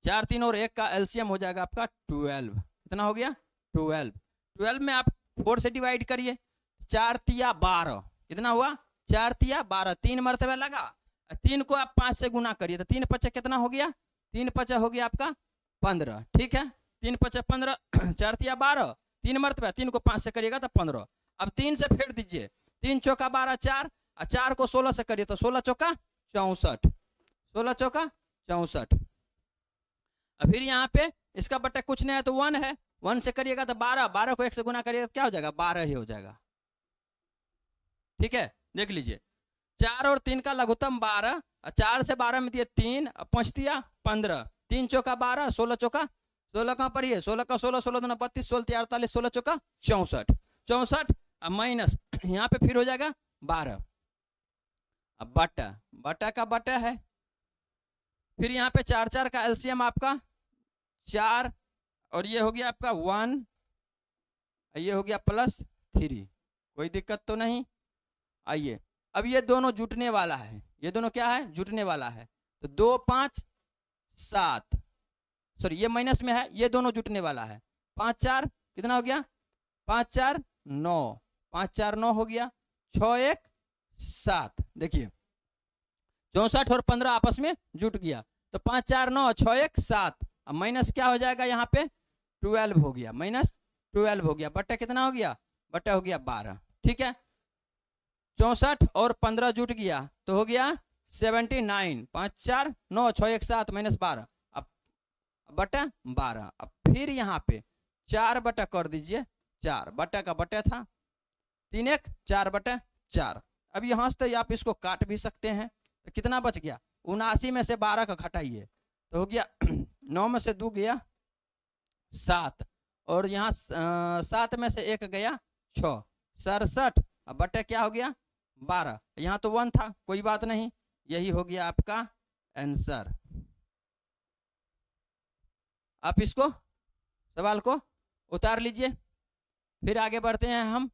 4 3 और 1 का एलसीएम हो जाएगा आपका 12। कितना हो गया 12, 12 में आप 4 से डिवाइड करिए, 4 तिया 12 कितना हुआ, 4 तिया 12, 3 मरतबा लगा, 3 को आप 5 से गुना करिए तो 3 5 कितना हो गया 3 पचा हो गया आपका 15, ठीक है। 3 पचा 15, 4 तिया 12, 3 मरतबा, 3 को 5 से करिएगा तो 15। अब 3 से फेर दीजिए, 3 चौका 12 4, और 4 को 16 से करिए तो 16 चौका 64, 16 चौका 64। अब फिर यहाँ पे इसका बट्टा कुछ नहीं है तो 1 है, 1 से करिएगा तो 12, 12 को 1 से गुना करिएगा तो क्या हो जाएगा, 12 ही हो जाएगा, ठीक है। देख लीजिए, 4 और 3 का लघुत्तम 12, 4 से 12 में दिए 3, 5 दिया 15, 3 चौका 12, 16 चौका 16 कहाँ पर है, 16 का 16, 16 दूना 32, 16 तिया 48, 16 चौका 64, 64। अब माइनस यहाँ पे फिर हो जाएगा 12। अब बटा, बटा का बटा है, फिर यहाँ पे 4 4 का एलसीएम आपका 4, और ये हो गया आपका 1, ये हो गया +3, कोई दिक्कत तो नहीं। आइए, अब ये दोनों जुटने वाला है, ये दोनों क्या है, जुटने वाला है, तो 2 5 7, सॉरी ये माइनस में है, ये दोनों जुटने वाला है। 5 4 कितना हो गया, 5 4 9, 5 4 9 हो गया, 6 1 7। देखिए 64 और 15 आपस में जुट गया, तो 5 4 9, 6 1 7। अब माइनस क्या हो जाएगा, यहाँ पे 12 हो गया, माइनस 12 हो गया, बट्टा कितना हो गया, बट्टा हो गया 12, ठीक है। 64 और 15 जुट गया तो हो गया 79, 5 4 9, 6 1 7 -12, अब बटा 12। अब फिर यहाँ पे 4 बटा कर दीजिए, 4 बटा का बटा था, 3 1 4 बटा 4। अब यहाँ से आप इसको काट भी सकते हैं, तो कितना बच गया, 79 में से 12 का घटाइए तो हो गया 9 में से 2 गया 7, और यहाँ 7 में से 1 गया 6, 67। अब बटा क्या हो गया 12, यहाँ तो 1 था, कोई बात नहीं, यही हो गया आपका आंसर। आप इसको सवाल को उतार लीजिए, फिर आगे बढ़ते हैं हम।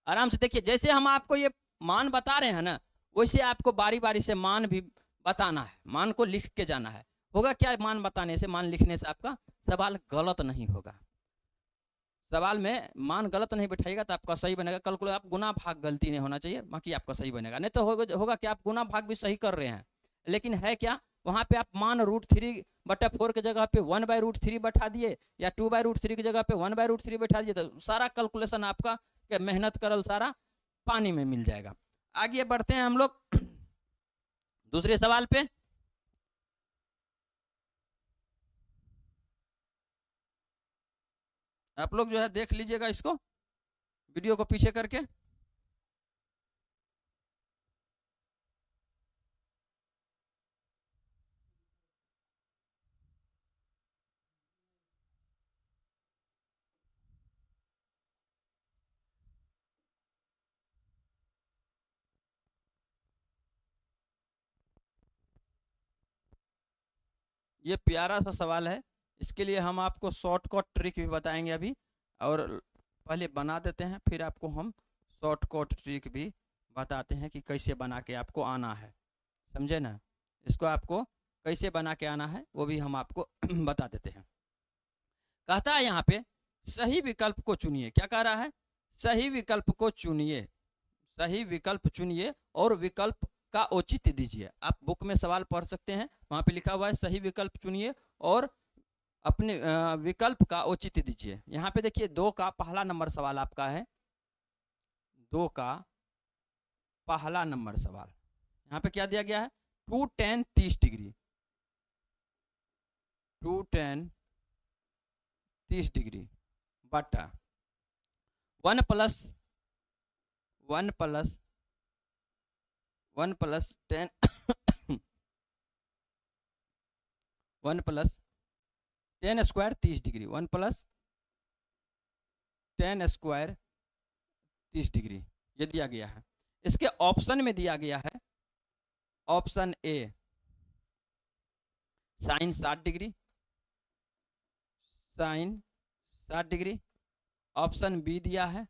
आराम से देखिए, जैसे हम आपको ये मान बता रहे हैं ना, वैसे आपको बारी बारी से मान भी बताना है, मान को लिख के जाना है। होगा क्या, मान बताने से, मान लिखने से आपका सवाल गलत नहीं होगा। सवाल में मान गलत नहीं बैठाइएगा तो आपका सही बनेगा। कल को आप गुना भाग गलती नहीं होना चाहिए, बाकी आपका सही बनेगा। नहीं तो होगा कि आप गुना भाग भी सही कर रहे हैं, लेकिन है क्या, वहाँ पे आप मान √3/4 की जगह पे 1/√3 बैठा दिए, या 2/√3 की जगह पे 1/√3 बैठा दिए, तो सारा कैलकुलेशन आपका मेहनत करल सारा पानी में मिल जाएगा। आगे बढ़ते हैं हम लोग दूसरे सवाल पे। आप लोग जो है देख लीजिएगा इसको, वीडियो को पीछे करके। ये प्यारा सा सवाल है, इसके लिए हम आपको शॉर्टकट ट्रिक भी बताएंगे अभी, और पहले बना देते हैं, फिर आपको हम शॉर्टकट ट्रिक भी बताते हैं कि कैसे बना के आपको आना है, समझे ना। इसको आपको कैसे बना के आना है वो भी हम आपको बता देते हैं। कहता है यहाँ पे सही विकल्प को चुनिए, क्या कह रहा है, सही विकल्प को चुनिए, सही विकल्प चुनिए और विकल्प का औचित्य दीजिए। आप बुक में सवाल पढ़ सकते हैं, वहां पे लिखा हुआ है सही विकल्प चुनिए और अपने विकल्प का औचित्य दीजिए। यहाँ पे देखिए 2 का पहला नंबर सवाल आपका है, 2 का पहला नंबर सवाल, यहाँ पे क्या दिया गया है, 2 tan 30 डिग्री, 2 tan 30 डिग्री बटा 1 plus 10 1 plus 10 square 30 degree, 1 plus 10 square 30 degree, ये दिया गया है। इसके ऑप्शन में दिया गया है, option A sine 60 degree, sine 60 degree, option B दिया है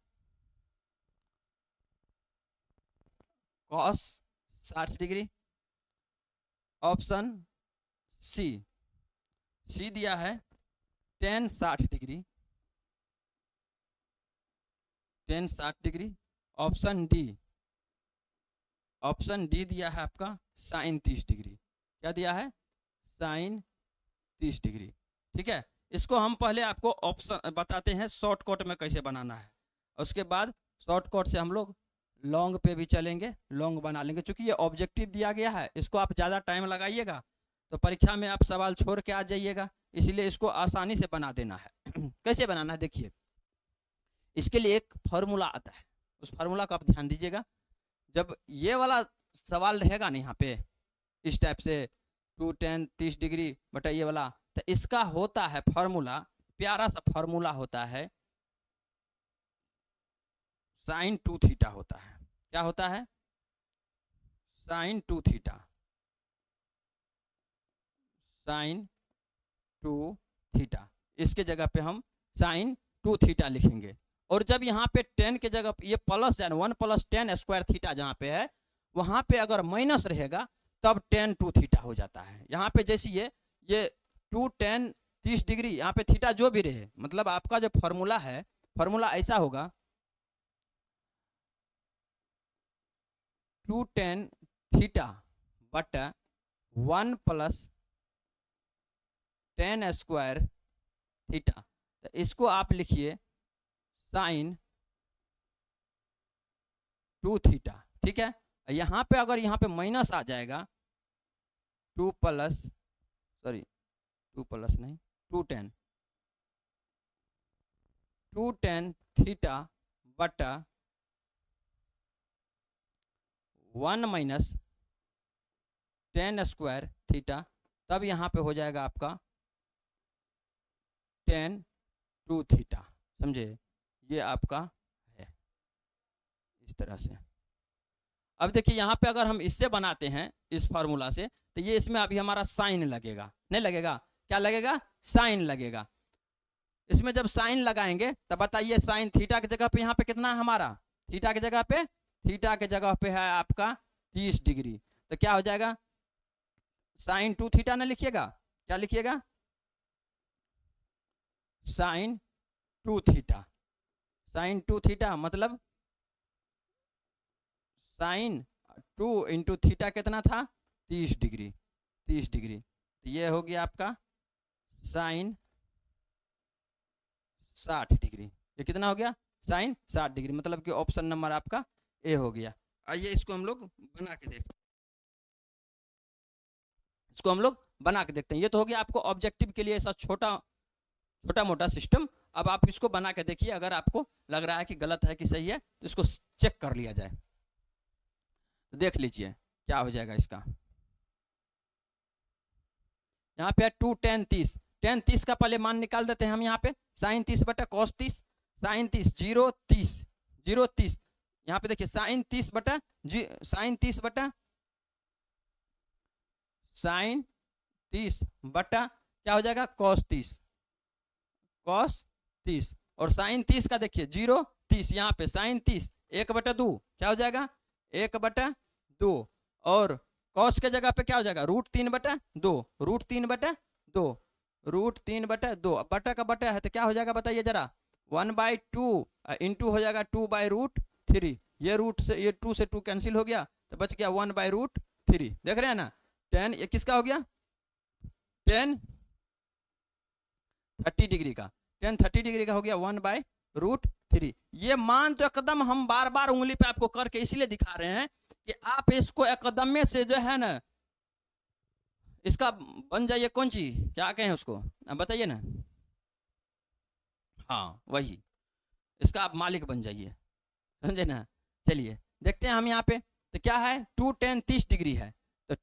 कॉस 60 डिग्री, ऑप्शन सी दिया है tan 60 degree, tan 60 degree, option D दिया है आपका साइन 30 डिग्री। क्या दिया है, साइन 30 डिग्री। ठीक है, इसको हम पहले आपको ऑप्शन बताते हैं शॉर्टकट में कैसे बनाना है, उसके बाद शॉर्टकट से हम लोग लॉन्ग पे भी चलेंगे, लॉन्ग बना लेंगे। क्योंकि ये ऑब्जेक्टिव दिया गया है, इसको आप ज़्यादा टाइम लगाइएगा तो परीक्षा में आप सवाल छोड़ के आ जाइएगा, इसलिए इसको आसानी से बना देना है। कैसे बनाना है देखिए, इसके लिए एक फार्मूला आता है, उस फार्मूला को आप ध्यान दीजिएगा। जब ये वाला सवाल रहेगा ना यहाँ पे इस टाइप से 2 tan 30 डिग्री बटा ये वाला, तो इसका होता है फार्मूला, प्यारा सा फार्मूला होता है, साइन 2 थीटा होता है। क्या होता है, साइन 2 थीटा, साइन 2 थीटा। इसके जगह पे हम साइन 2 थीटा लिखेंगे। और जब यहाँ पे 10 के जगह ये plus 1 plus tan square theta जहाँ पे है, वहाँ पे अगर माइनस रहेगा तब tan 2 थीटा हो जाता है। यहाँ पे जैसे ये 2 tan 30 डिग्री, यहाँ पे थीटा जो भी रहे, मतलब आपका जो फॉर्मूला है, फॉर्मूला ऐसा होगा 2 tan थीटा बटा 1 प्लस tan स्क्वायर थीटा। तो इसको आप लिखिए साइन 2 थीटा। ठीक है, यहाँ पे अगर यहाँ पे माइनस आ जाएगा 2 प्लस, सॉरी 2 प्लस नहीं, 2 tan थीटा बटा 1 माइनस tan स्क्वायर थीटा, तब यहाँ पे हो जाएगा आपका tan 2 थीटा। समझे, ये आपका है इस तरह से। अब देखिए यहाँ पे अगर हम इससे बनाते हैं इस फार्मूला से, तो ये इसमें अभी हमारा साइन लगेगा, नहीं लगेगा, क्या लगेगा, साइन लगेगा। इसमें जब साइन लगाएंगे तब बताइए साइन थीटा की जगह पे यहाँ पे कितना है हमारा, थीटा की जगह पे, थीटा के जगह पे है आपका 30 डिग्री। तो क्या हो जाएगा, साइन 2 थीटा ना लिखिएगा, क्या लिखिएगा, साइन 2 थीटा। साइन 2 थीटा मतलब साइन 2 इंटू थीटा कितना था, 30 डिग्री, 30 डिग्री। तो ये हो गया आपका साइन 60 डिग्री। ये कितना हो गया, साइन 60 डिग्री, मतलब कि ऑप्शन नंबर आपका ए हो गया। आइए इसको हम लोग बना के देखते हैं, इसको हम लोग बना के देखते हैं। ये तो हो गया आपको ऑब्जेक्टिव के लिए ऐसा छोटा छोटा मोटा सिस्टम। अब आप इसको बना के देखिए, अगर आपको लग रहा है कि गलत है कि सही है तो इसको चेक कर लिया जाए। तो देख लीजिए क्या हो जाएगा इसका। यहाँ पे 2 tan 30, tan 30 का पहले मान निकाल देते हैं हम। यहाँ पे साइन 30 बटा कॉस 30, साइन 30 0 30 0 30। यहाँ पे देखिए साइन 30 बटा साइन 30 बटा साइन 30 बटा क्या हो जाएगा, कॉस 30, कॉस 30। और साइन 30 का देखिए 0 30, यहाँ पे साइन 30 1 बटा 2 क्या हो जाएगा, 1 बटा 2। और कॉस के जगह पे क्या हो जाएगा, रूट 3 बटा 2, रूट 3 बटा 2, रूट 3 बटा 2। अब बटा का बटा है तो क्या हो जाएगा बताइए जरा, 1/2 इंटू हो जाएगा 2/√3। ये रूट से ये 2 से 2 कैंसिल हो गया तो बच गया 1/√3। देख रहे हैं ना, 10 ये किसका हो गया, tan 30 डिग्री का, tan 30 डिग्री का हो गया 1/√3। ये मान तो एकदम हम बार बार उंगली पे आपको करके इसलिए दिखा रहे हैं कि आप इसको एकदम में से जो है ना, इसका बन जाइए कौन चीज, क्या कहें उसको, अब बताइए ना, हाँ वही, इसका आप मालिक बन जाइए, समझे ना। चलिए देखते हैं हम यहाँ पे, तो क्या है 2 tan 30 डिग्री है, तो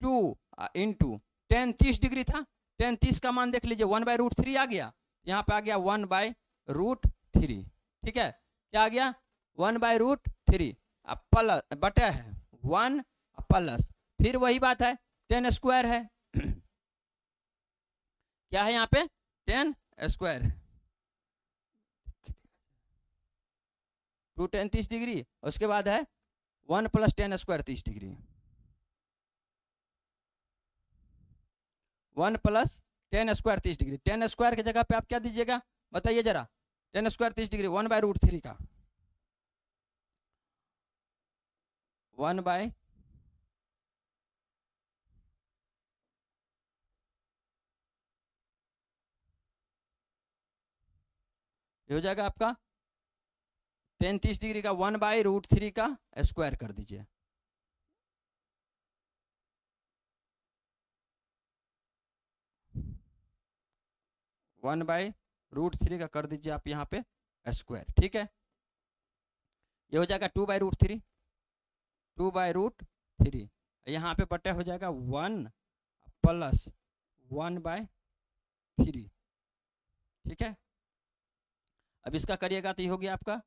2 इंटू tan 30 डिग्री था, tan 30 का मान देख लीजिए 1/√3 आ गया, यहाँ पे आ गया 1/√3। ठीक है, क्या आ गया 1/√3। अब प्लस बटा है 1 प्लस, फिर वही बात है tan स्क्वायर है क्या है यहाँ पे, tan स्क्वायर है, 2 tan 30 डिग्री, उसके बाद है 1 plus tan square 30 degree, 1 plus tan square 30 degree. tan square की जगह पे आप क्या दीजिएगा बताइए जरा, tan स्क्वायर 30 डिग्री 1/√3 का 1/√3 ये हो जाएगा आपका टेन 30 डिग्री का 1/√3 का स्क्वायर कर दीजिए। वन बाई रूट थ्री का कर दीजिए आप यहाँ पे स्क्वायर, ठीक है। ये हो जाएगा 2/√3, 2/√3, यहाँ पे बटे हो जाएगा 1 प्लस 1/3, ठीक है। अब इसका करिएगा तो ये हो गया आपका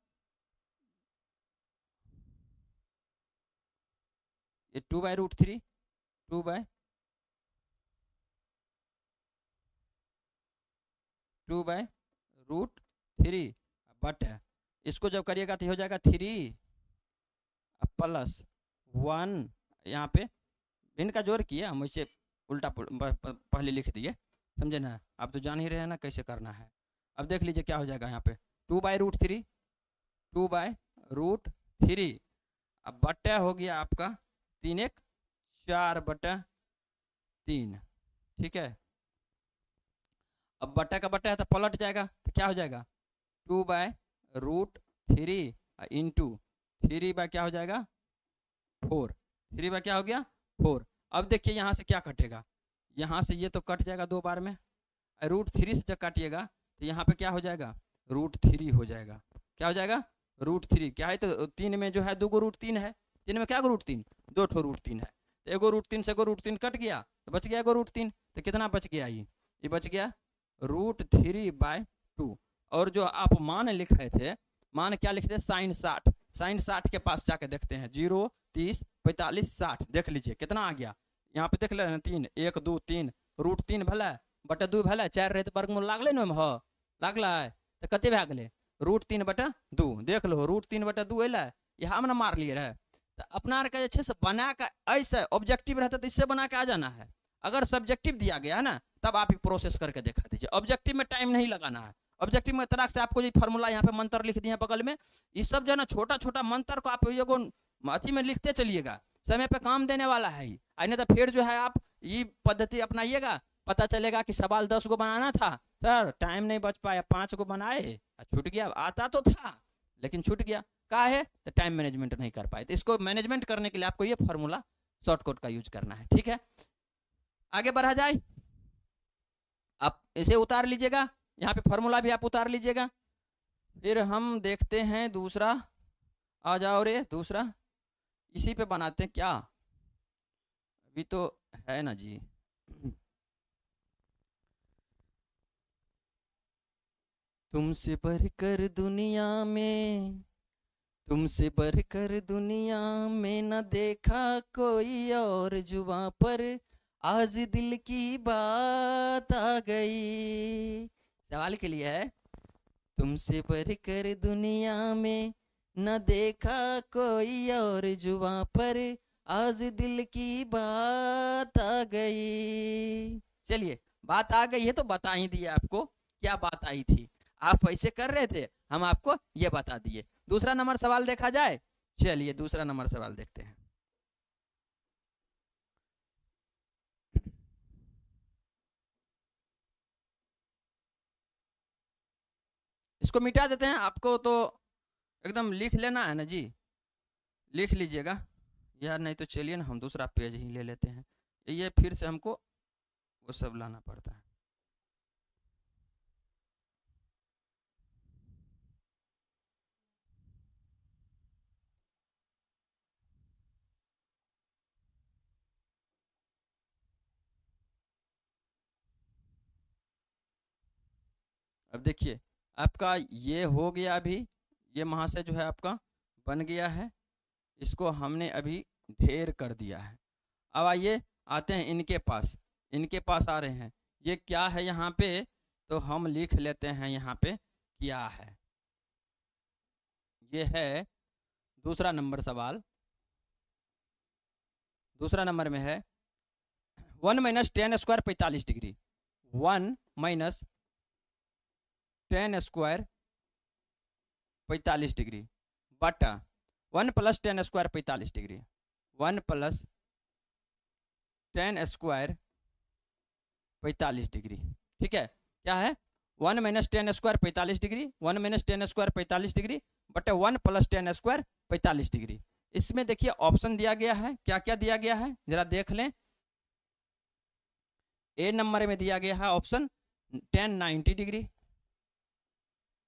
ये 2/√3, 2/√3 बटे इसको जब करिएगा तो हो जाएगा 3 प्लस 1, यहाँ पे भिन्न का जोड़ किया हम, इसे उल्टा पहले लिख दिए, समझे ना। आप तो जान ही रहे हैं ना कैसे करना है। अब देख लीजिए क्या हो जाएगा यहाँ पे 2/√3, 2/√3, अब बट्टा हो गया आपका 3 1 4/3, ठीक है। अब बट्टा का बट्टा है तो पलट जाएगा, तो क्या हो जाएगा 2/√3 इंटू 3 बाय क्या हो जाएगा 4, 3 बाय क्या हो गया 4। अब देखिए यहाँ से क्या कटेगा, यहाँ से ये तो कट जाएगा 2 बार में, √3 से जब काटिएगा तो यहाँ पे क्या हो जाएगा √3 हो जाएगा। क्या हो जाएगा √3, क्या है तो 3 में जो है 2 को √3 है, 3 में क्या √3 2 ठो √3 है, तो एगो √3 से एगो √3 कट गया तो बच गया एगो √3, तो कितना बच गया ये बच गया √3/2। और जो आप मान लिखे थे, मान क्या लिखते थे sin 60, sin 60 के पास जाके देखते हैं 0 30 45 60, देख लीजिए कितना आ गया, यहाँ पे देख ले 3 1 2 3 √3 भले बटे 2 भले 4 रहे तो वर्गमूल लागले न हो लागल तो कते भए गेलै √3/2, देख लो √3/2 अल ये हम ना मार लिए रहे। तो अपना आर के से बना के ऐसे ऑब्जेक्टिव रहता तो इससे बना के आ जाना है। अगर सब्जेक्टिव दिया गया है ना तब आप प्रोसेस करके दिखा दीजिए, ऑब्जेक्टिव में टाइम नहीं लगाना है। ऑब्जेक्टिव में तरह से आपको ये फार्मूला यहाँ पे मंत्र लिख दिए हैं बगल में, इस सब जो है ना छोटा छोटा मंत्र को आप ये अथी में लिखते चलिएगा, समय पे काम देने वाला है ही। नहीं तो फिर जो है आप ये पद्धति अपनाइएगा, पता चलेगा कि सवाल 10 गो बनाना था सर, टाइम नहीं बच पाया 5 गो बनाए, छूट गया, आता तो था लेकिन छूट गया, का है तो टाइम मैनेजमेंट नहीं कर पाए। तो इसको मैनेजमेंट करने के लिए आपको ये फार्मूला शॉर्टकट का यूज करना है, ठीक है। आगे बढ़ा जाए, आप इसे उतार लीजिएगा, यहाँ पे फार्मूला भी आप उतार लीजिएगा। फिर हम देखते हैं दूसरा, आ जाओ रे दूसरा, इसी पे बनाते हैं क्या, अभी तो है ना जी। तुमसे बढ़कर दुनिया में, तुमसे बढ़कर दुनिया में न देखा कोई और, जुबां पर आज दिल की बात आ गई। सवाल के लिए है, तुमसे बढ़कर दुनिया में न देखा कोई और, जुबां पर आज दिल की बात आ गई। चलिए बात आ गई है तो बता ही दिए आपको क्या बात आई थी, आप ऐसे कर रहे थे हम आपको ये बता दिए। दूसरा नंबर सवाल देखा जाए, चलिए दूसरा नंबर सवाल देखते हैं। इसको मिटा देते हैं, आपको तो एकदम लिख लेना है ना जी, लिख लीजिएगा यार, नहीं तो चलिए ना हम दूसरा पेज ही ले लेते हैं, ये फिर से हमको वो सब लाना पड़ता है। अब देखिए आपका ये हो गया, अभी ये वहाँ से जो है आपका बन गया है, इसको हमने अभी ढेर कर दिया है। अब आइए आते हैं इनके पास आ रहे हैं, ये क्या है यहाँ पे, तो हम लिख लेते हैं यहाँ पे क्या है। ये है दूसरा नंबर सवाल, दूसरा नंबर में है 1 - 10 स्क्वायर 45 डिग्री, 1 - 10 स्क्वायर 45 डिग्री बटा 1 + 10 स्क्वायर 45 डिग्री, 1 + 10 स्क्वायर 45 डिग्री, ठीक है। क्या है 1 minus ten square 45 degree, 1 minus ten square 45 degree बटे 1 प्लस टेन स्क्वायर 45 डिग्री। इसमें देखिए ऑप्शन दिया गया है, क्या क्या दिया गया है जरा देख लें। ए नंबर में दिया गया है option 10 90 degree,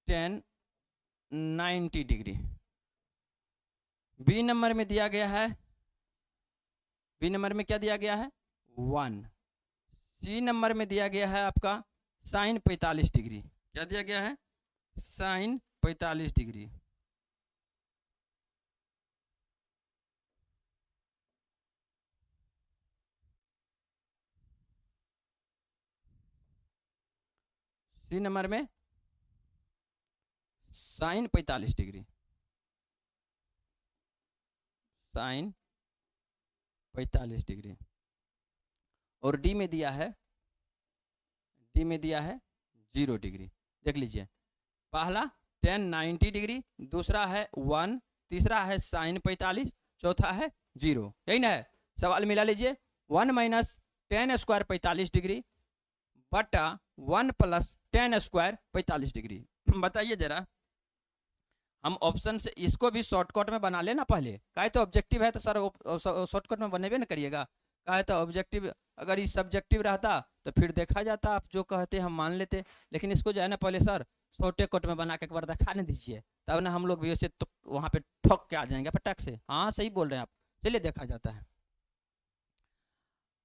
10 90 degree. B number में दिया गया है, बी नंबर में क्या दिया गया है 1। सी नंबर में दिया गया है आपका साइन 45 डिग्री, क्या दिया गया है साइन 45 डिग्री। सी नंबर में साइन 45 डिग्री, साइन 45 डिग्री। और डी में दिया है, डी में दिया है 0 डिग्री। देख लीजिए, पहला 10 90 डिग्री, दूसरा है 1, तीसरा है साइन 45, चौथा है 0, यही ना है। सवाल मिला लीजिए, 1 माइनस टेन स्क्वायर 45 डिग्री बटा 1 प्लस टेन स्क्वायर 45 डिग्री। बताइए जरा, हम ऑप्शन से इसको भी शॉर्टकट में बना लेना पहले। काहे तो ऑब्जेक्टिव है तो सर शॉर्टकट में बनेबे ना करिएगा। काहे तो ऑब्जेक्टिव, अगर ये सब्जेक्टिव रहता तो फिर देखा जाता, आप जो कहते हम मान लेते। लेकिन इसको जो है ना पहले सर शॉर्टकट में बना के एक बार दिखा नहीं दीजिए, तब ना हम लोग भी उसे तो वहाँ पे ठोक के आ जाएंगे फटाक से। हाँ सही बोल रहे हैं आप, चलिए देखा जाता है।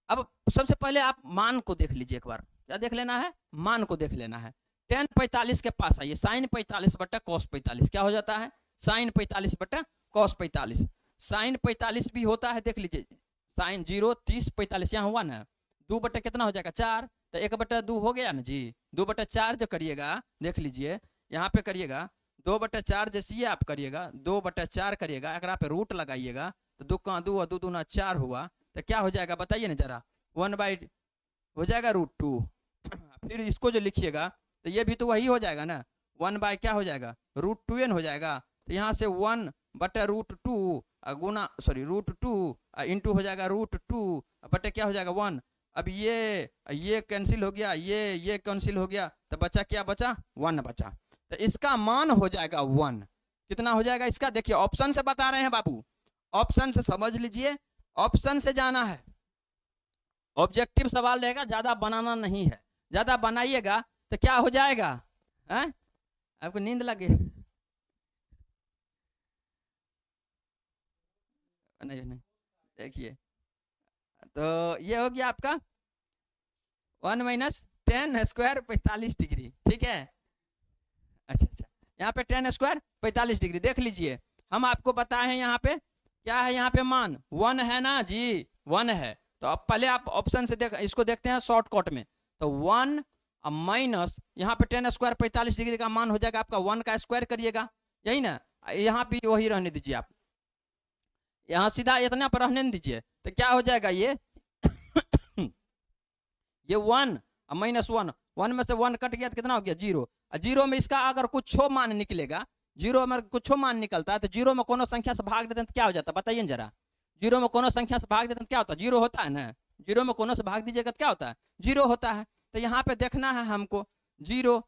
अब सबसे पहले आप मान को देख लीजिए एक बार, क्या देख लेना है मान को देख लेना है। 10 45 के पास आइए, साइन 45 बटा कॉस 45 क्या हो जाता है साइन 45 बटा कॉस 45। साइन 45 भी होता है, देख लीजिए साइन 0 30 45 यहाँ हुआ ना, 2 बटा कितना हो जाएगा 4, तो 1 बटा 2 हो गया ना जी। 2 बटा 4 जो करिएगा, देख लीजिए यहाँ पे करिएगा 2 बटा 4, जैसे ये आप करिएगा 2 बटा 4 करिएगा, अगर आप रूट लगाइएगा तो 2 का 2 और 2 दूना 4 हुआ, तो क्या हो जाएगा बताइए ना जरा, 1 बाई हो जाएगा √2। फिर इसको जो लिखिएगा तो ये भी तो वही हो जाएगा ना, 1 बाई क्या हो जाएगा √2n हो जाएगा। तो यहाँ से 1 बटा √2 गुना √2 इंटू हो जाएगा √2 बटे क्या हो जाएगा 1। अब ये कैंसिल हो गया, ये कैंसिल हो गया, तो बचा क्या बचा 1 बचा। तो इसका मान हो जाएगा 1। कितना हो जाएगा इसका, देखिए ऑप्शन से बता रहे हैं बाबू, ऑप्शन से समझ लीजिए, ऑप्शन से जाना है। ऑब्जेक्टिव सवाल रहेगा, ज्यादा बनाना नहीं है, ज्यादा बनाइएगा तो क्या हो जाएगा है? आपको नींद लगे नहीं नहीं, देखिए तो ये हो गया आपका 1 माइनस टेन स्क्वायर 45 डिग्री, ठीक है। अच्छा अच्छा, यहाँ पे 10 स्क्वायर 45 डिग्री देख लीजिए, हम आपको बताए हैं यहाँ पे क्या है, यहाँ पे मान 1 है ना जी, 1 है। तो अब पहले आप ऑप्शन से इसको देखते हैं शॉर्टकट में, तो 1 माइनस यहाँ पे 10 स्क्वायर 45 डिग्री का मान हो जाएगा आपका 1 का स्क्वायर करिएगा, यही ना। यहाँ भी वही रहने दीजिए आप, यहाँ सीधा इतना पर रहने दीजिए, तो क्या हो जाएगा ये 1 माइनस 1 में से 1 कट गया तो कितना हो गया 0। 0 में इसका अगर कुछ मान निकलेगा, 0 में कुछ मान निकलता है तो 0 में कोनो संख्या से भाग देते हैं तो क्या हो जाता है बताइए जरा। 0 में कोनो संख्या से भाग देते हैं तो क्या होता है 0 होता है ना, 0 में कोनो से भाग दीजिएगा तो क्या होता है 0 होता है। तो यहाँ पे देखना है हमको 0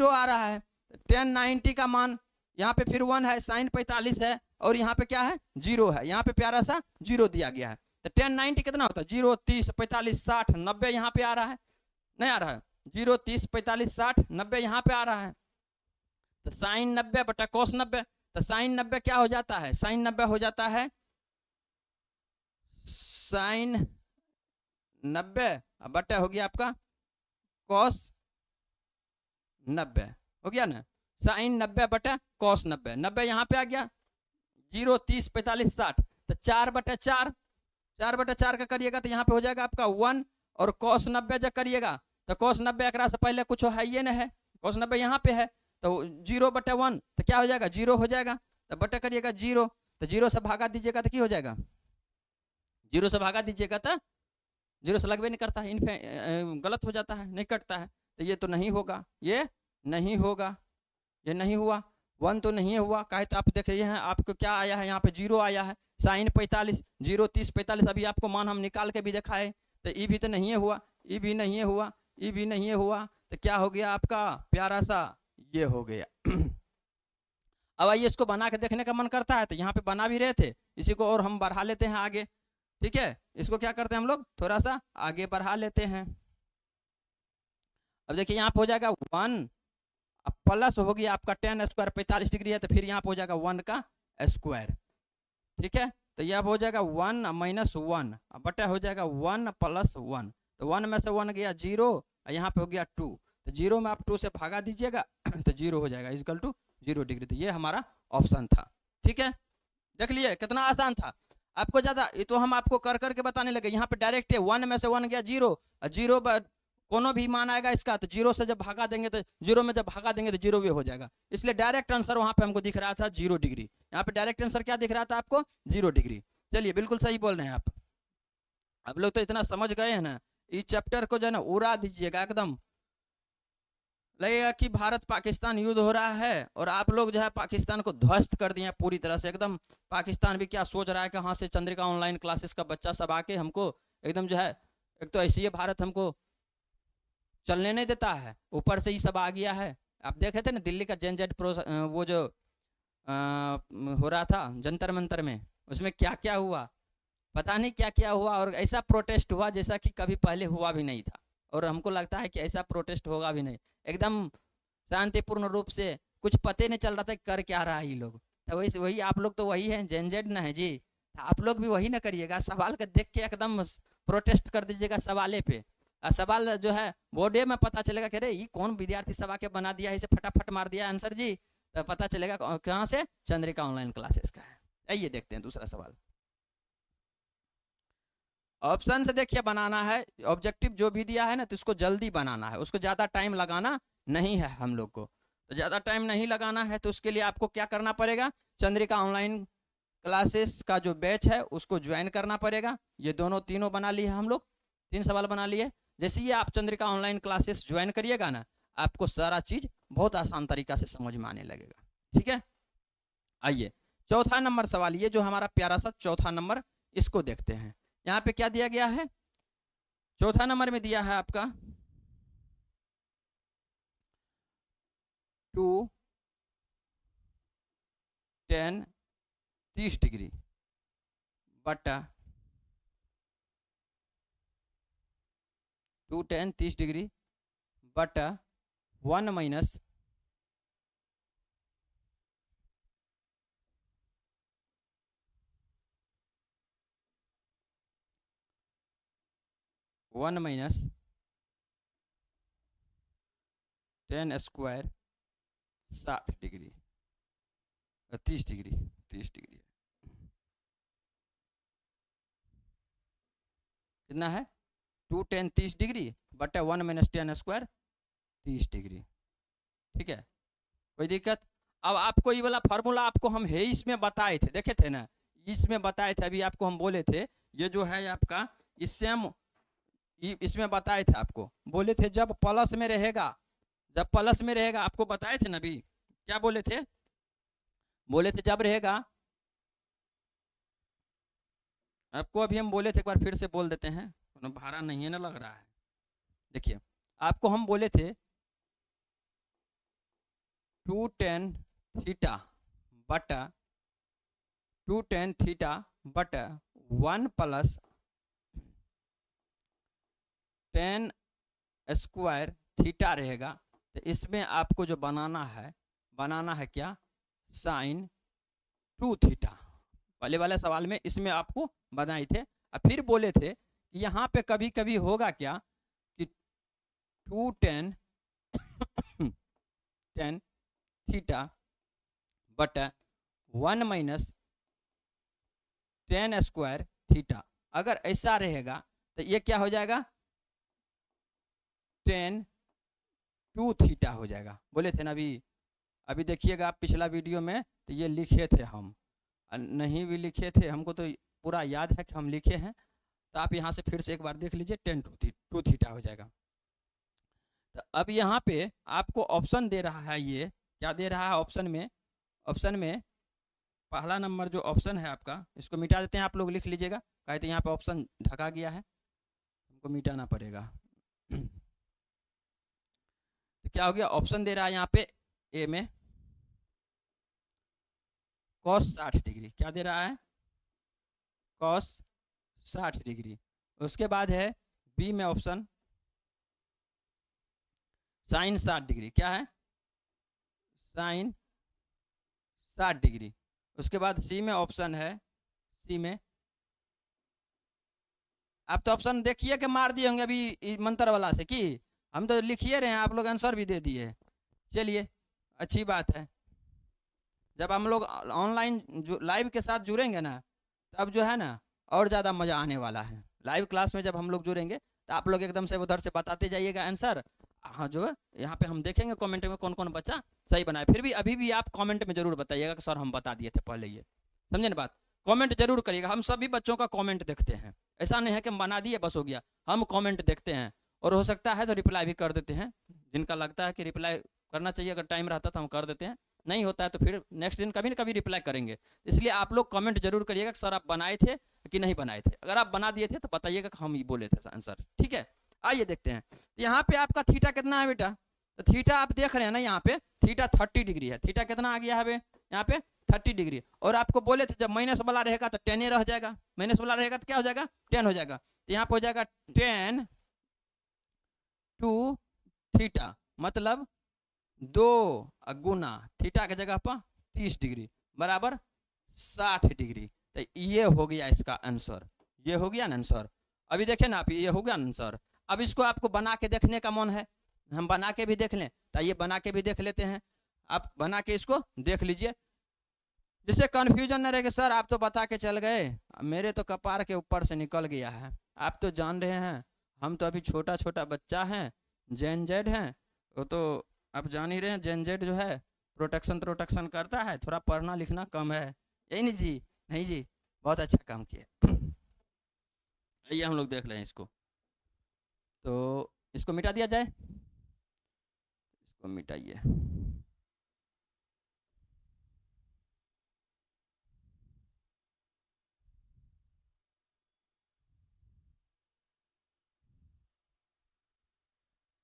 आ रहा है, 10 90 का मान यहाँ पे फिर 1 है, साइन 45 है, और यहाँ पे क्या है 0 है, यहाँ पे प्यारा सा 0 दिया गया है। तो 10 90 कितना होता है 0 30 45 60 90 यहाँ पे आ रहा है, नहीं आ रहा है 0 30 45 60 90 यहाँ पे आ रहा है। तो साइन 90 बटा कोस 90, तो साइन 90 क्या हो जाता है, साइन 90 हो जाता है साइन 90 बटा हो गया आपका कॉस 90 हो गया ना, साइन 90 बटा कॉस 90, 90 यहाँ पे आ गया 0 30 45 60, तो 4 बटा 4 का करिएगा तो यहाँ पे हो जाएगा आपका 1, और कॉस 90 जब करिएगा तो कॉस 90 एक से पहले कुछ है ये ना है, कॉस 90 यहाँ पे है, तो 0 बटा 1 तो क्या हो जाएगा 0 हो जाएगा, तो बटा करिएगा 0, तो 0 से भागा दीजिएगा तो क्या हो जाएगा 0 से भागा दीजिएगा तो 0 से लगभग नहीं करता है, गलत हो जाता है, नहीं कटता है, तो ये तो नहीं होगा, ये नहीं होगा, ये नहीं हुआ, 1 तो नहीं हुआ। काहे तो आप देखिए हैं आपको क्या आया है, यहाँ पे 0 आया है, साइन 45 0 30 45 अभी आपको मान हम निकाल के भी दिखाए, तो ये भी तो नहीं हुआ, ये भी नहीं हुआ, ये भी नहीं हुआ, तो क्या हो गया आपका प्यारा सा ये हो गया। अब आइए इसको बना के देखने का मन करता है, तो यहाँ पे बना भी रहे थे, इसी को और हम बढ़ा लेते हैं आगे। ठीक है, इसको क्या करते हैं हम लोग, थोड़ा सा आगे बढ़ा लेते हैं। अब देखिए यहाँ पे हो जाएगा 1, अब प्लस हो गया आपका 10 स्क्वायर 45 डिग्री है, तो फिर यहाँ पे हो जाएगा 1 का स्क्वायर। ठीक है, तो यह हो जाएगा 1 माइनस 1 बटा हो जाएगा 1 प्लस 1, तो 1 में से 1 गया 0, और यहाँ पे हो गया 2, तो 0 में आप 2 से भागा दीजिएगा तो 0 हो जाएगा इक्वल टू 0 डिग्री। तो ये हमारा ऑप्शन था। ठीक है, देख लिए कितना आसान था। आपको ज़्यादा ये तो हम आपको कर करके बताने लगे, यहाँ पे डायरेक्ट है 1 में से 1 गया 0, और 0 कोनो भी मान आएगा इसका, तो 0 से जब भागा देंगे तो 0 में जब भागा देंगे तो 0 भी हो जाएगा, इसलिए डायरेक्ट आंसर वहाँ पे हमको दिख रहा था 0 डिग्री। यहाँ पे डायरेक्ट आंसर क्या दिख रहा था आपको, 0 डिग्री। चलिए बिल्कुल सही बोल रहे हैं आप लोग तो इतना समझ गए हैं ना, इस चैप्टर को जो है ना उड़ा दीजिएगा एकदम, लगेगा कि भारत पाकिस्तान युद्ध हो रहा है और आप लोग जो है पाकिस्तान को ध्वस्त कर दिए पूरी तरह से एकदम। पाकिस्तान भी क्या सोच रहा है कि हाँ से चंद्रिका ऑनलाइन क्लासेस का बच्चा सब आके हमको एकदम जो है, एक तो ऐसी भारत हमको चलने नहीं देता है, ऊपर से ही सब आ गया है। आप देखे थे ना दिल्ली का जेन जेड प्रो वो जो हो रहा था जंतर मंतर में, उसमें क्या क्या हुआ पता नहीं क्या क्या हुआ, और ऐसा प्रोटेस्ट हुआ जैसा कि कभी पहले हुआ भी नहीं था, और हमको लगता है कि ऐसा प्रोटेस्ट होगा भी नहीं, एकदम शांतिपूर्ण रूप से, कुछ पते नहीं चल रहा था कर क्या रहा है ये लोग। तो वही आप लोग तो वही हैं, जेन जेड ना है जी, तो आप लोग भी वही ना करिएगा, सवाल का देख के एकदम प्रोटेस्ट कर दीजिएगा सवाले पे, सवाल जो है बोर्डे में पता चलेगा कि अरे ये कौन विद्यार्थी सब आके बना दिया है, इसे फटाफट मार दिया आंसर जी, तो पता चलेगा कहाँ से, चंद्रिका ऑनलाइन क्लासेस का है। आइए देखते हैं दूसरा सवाल। ऑप्शन से देखिए बनाना है, ऑब्जेक्टिव जो भी दिया है ना तो इसको जल्दी बनाना है, उसको ज़्यादा टाइम लगाना नहीं है हम लोग को, तो ज़्यादा टाइम नहीं लगाना है, तो उसके लिए आपको क्या करना पड़ेगा, चंद्रिका ऑनलाइन क्लासेस का जो बैच है उसको ज्वाइन करना पड़ेगा। ये दोनों तीनों बना लिए हम लोग, 3 सवाल बना लिए। जैसे ही आप चंद्रिका ऑनलाइन क्लासेस ज्वाइन करिएगा ना, आपको सारा चीज़ बहुत आसान तरीका से समझ में आने लगेगा। ठीक है, आइए चौथा नंबर सवाल, ये जो हमारा प्यारा सा चौथा नंबर, इसको देखते हैं। यहाँ पे क्या दिया गया है, चौथा नंबर में दिया है आपका 2 10 30 डिग्री बटा 2 10 30 डिग्री बटा 1 minus 1 minus 10 square 60 degree 30 degree 30 degree कितना है, 2 10 30 डिग्री बटा 1 माइनस 10 स्क्वायर 30 डिग्री। ठीक है, कोई दिक्कत। अब आपको ये वाला फार्मूला आपको हम है इसमें बताए थे, देखे थे ना, इसमें बताए थे, अभी आपको हम बोले थे ये जो है आपका, इससे हम इसमें बताए थे, आपको बोले थे जब प्लस में रहेगा, जब प्लस में रहेगा, आपको बताए थे ना अभी, क्या बोले थे, बोले थे जब रहेगा, आपको अभी हम बोले थे, एक बार फिर से बोल देते हैं, भाड़ा नहीं है ना लग रहा है। देखिए आपको हम बोले थे 2 10 थीटा बटा 2 10 थीटा बटा 1 प्लस 10 स्क्वायर थीटा रहेगा, तो इसमें आपको जो बनाना है क्या, साइन 2 थीटा। पहले वाले सवाल में इसमें आपको बनाए थे, और फिर बोले थे कि यहाँ पे कभी कभी होगा क्या कि 2 10 10 थीटा बटा 1 माइनस 10 स्क्वायर थीटा, अगर ऐसा रहेगा तो ये क्या हो जाएगा, 10 2 थीटा हो जाएगा। बोले थे ना अभी देखिएगा आप पिछला वीडियो में, तो ये लिखे थे हम, नहीं भी लिखे थे, हमको तो पूरा याद है कि हम लिखे हैं, तो आप यहाँ से फिर से एक बार देख लीजिए, 10 2 थीटा हो जाएगा। तो अब यहाँ पे आपको ऑप्शन दे रहा है, ये क्या दे रहा है ऑप्शन में पहला नंबर जो ऑप्शन है आपका, इसको मिटा देते हैं, आप लोग लिख लीजिएगा, कहते हैं यहाँ पे ऑप्शन ढका गया है, हमको मिटाना पड़ेगा। क्या हो गया, ऑप्शन दे रहा है यहाँ पे ए में cos 60 डिग्री, क्या दे रहा है, cos 60 डिग्री। उसके बाद है बी में ऑप्शन साइन 60 डिग्री, क्या है, साइन 60 डिग्री। उसके बाद सी में ऑप्शन है, सी में आप तो ऑप्शन देखिए कि मार दिए होंगे अभी मंत्र वाला से, कि हम तो लिखिए रहे हैं, आप लोग आंसर भी दे दिए। चलिए अच्छी बात है, जब हम लोग ऑनलाइन जो लाइव के साथ जुड़ेंगे ना, तब जो है ना और ज़्यादा मज़ा आने वाला है। लाइव क्लास में जब हम लोग जुड़ेंगे तो आप लोग एकदम से उधर से बताते जाइएगा आंसर। हाँ, जो है यहाँ पे हम देखेंगे कमेंट में कौन कौन बच्चा सही बनाए। फिर भी अभी भी आप कमेंट में जरूर बताइएगा कि सर हम बता दिए थे पहले, ये समझे ना बात, कमेंट जरूर करिएगा। हम सभी बच्चों का कमेंट देखते हैं, ऐसा नहीं है कि हम बना दिए बस हो गया, हम कमेंट देखते हैं और हो सकता है तो रिप्लाई भी कर देते हैं। जिनका लगता है कि रिप्लाई करना चाहिए, अगर टाइम रहता तो हम कर देते हैं, नहीं होता है तो फिर नेक्स्ट दिन कभी ना कभी रिप्लाई करेंगे। इसलिए आप लोग कमेंट जरूर करिएगा कि सर आप बनाए थे कि नहीं बनाए थे। अगर आप बना दिए थे तो बताइएगा कि हम ये बोले थे आंसर, ठीक है। आइए देखते हैं, यहाँ पे आपका थीटा कितना है बेटा, तो थीटा आप देख रहे हैं ना, यहाँ पे थीटा 30 डिग्री है। थीटा कितना आ गया है यहाँ पे 30 डिग्री। और आपको बोले थे जब माइनस वाला रहेगा तो 10 रह जाएगा, माइनस वाला रहेगा तो क्या हो जाएगा, 10 हो जाएगा। तो यहाँ पे हो जाएगा 10 टू थीटा, मतलब 2 गुना थीटा की जगह पर 30 डिग्री बराबर 60 डिग्री। तो ये हो गया इसका आंसर, ये हो गया ना आंसर। अभी देखें ना आप, ये हो गया आंसर। अब इसको आपको बना के देखने का मन है, हम बना के भी देख लें, तो ये बना के भी देख लेते हैं। आप बना के इसको देख लीजिए, जिससे कन्फ्यूजन न रहे कि सर आप तो बता के चल गए, मेरे तो कपार के ऊपर से निकल गया है। आप तो जान रहे हैं हम तो अभी छोटा छोटा बच्चा हैं, जेन जेड हैं, वो तो आप जान ही रहे हैं, जेन जेड जो है प्रोटेक्शन करता है, थोड़ा पढ़ना लिखना कम है, यही नहीं जी, नहीं जी, बहुत अच्छा काम किया। आइए हम लोग देख रहे हैं इसको, तो इसको मिटा दिया जाए, इसको मिटाइए।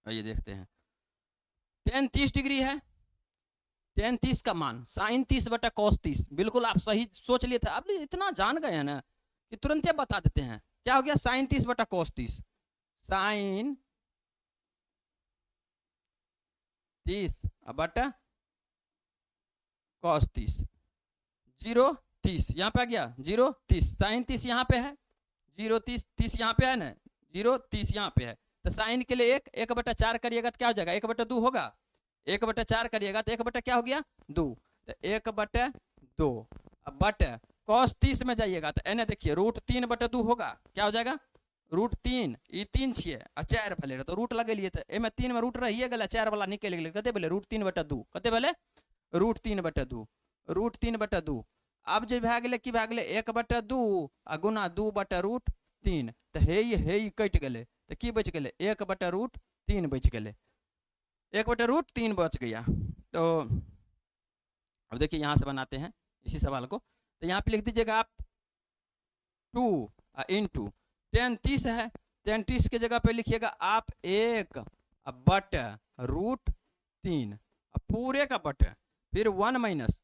आइए देखते हैं, tan 30 डिग्री है, tan 30 का मान sin 30 बटा cos 30। बिल्कुल आप सही सोच लिए थे, आप इतना जान गए हैं ना कि तुरंत ही बता देते हैं। क्या हो गया, sin 30 बटा cos 30, sin 30 बटा cos 30, 0 30 यहाँ पे आ गया, 0 30, sin 30 यहाँ पे है, 0 30 30 यहाँ पे है ना, 0 30 यहाँ पे है। तो साइन के लिए 1 बटा 4 करिएगा तो क्या हो जाएगा, 1 बटा 2 होगा। 1 बटा 4 करिएगा तो 1 बटा क्या हो गया, 2। तो 1 बटा 2 अब बटे cos 30 में जाइएगा तो एने देखिए रूट 3 बटा 2 होगा, क्या हो जाएगा, रूट 3, ये 3 छिए और 4 भले तो रूट लगे लिए, तो एमे 3 में रूट रहिए गला, 4 वाला निकल गए, कते बोले रूट 3 बटा 2, कते बोले रूट 3 बटा 2, रूट 3 बटा 2। अब जो भए गेलै कि भए गेलै 1 बटा 2 आ गुना 2 बटा रूट 3, तो हे कट गए, तो की बच गए, 1 बटा रूट 3 बच गए, 1 बटा रूट 3 बच गया। तो अब देखिए यहाँ से बनाते हैं इसी सवाल को, तो यहाँ पे लिख दीजिएगा आप 2 इंटू tan 30 है, tan 30 की जगह पे लिखिएगा आप 1 बटा रूट 3 पूरे का बटे, फिर 1 माइनस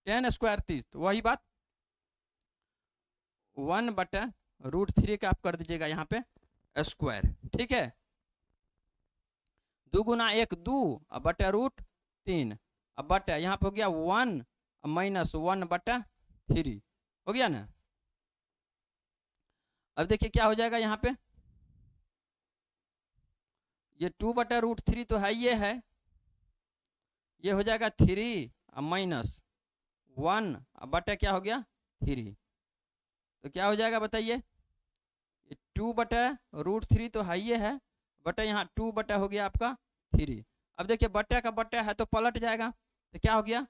tan स्क्वायर 30, तो वही बात 1 बटा रूट 3 का आप कर दीजिएगा यहाँ पे स्क्वायर, ठीक है। 2 गुना 1 2 बटा रूट 3 अब बटा यहाँ पे हो गया 1 माइनस 1 बटा 3 हो गया ना। अब देखिए क्या हो जाएगा यहाँ पे, ये 2 बटा रूट 3 तो है, ये हो जाएगा 3 माइनस 1 बटा क्या हो गया 3, तो क्या हो जाएगा बताइए, 2 बटा रूट 3 तो है बटा यहाँ 2 बटा हो गया आपका 3। अब देखिए बटा का बटा है तो पलट जाएगा, तो क्या हो गया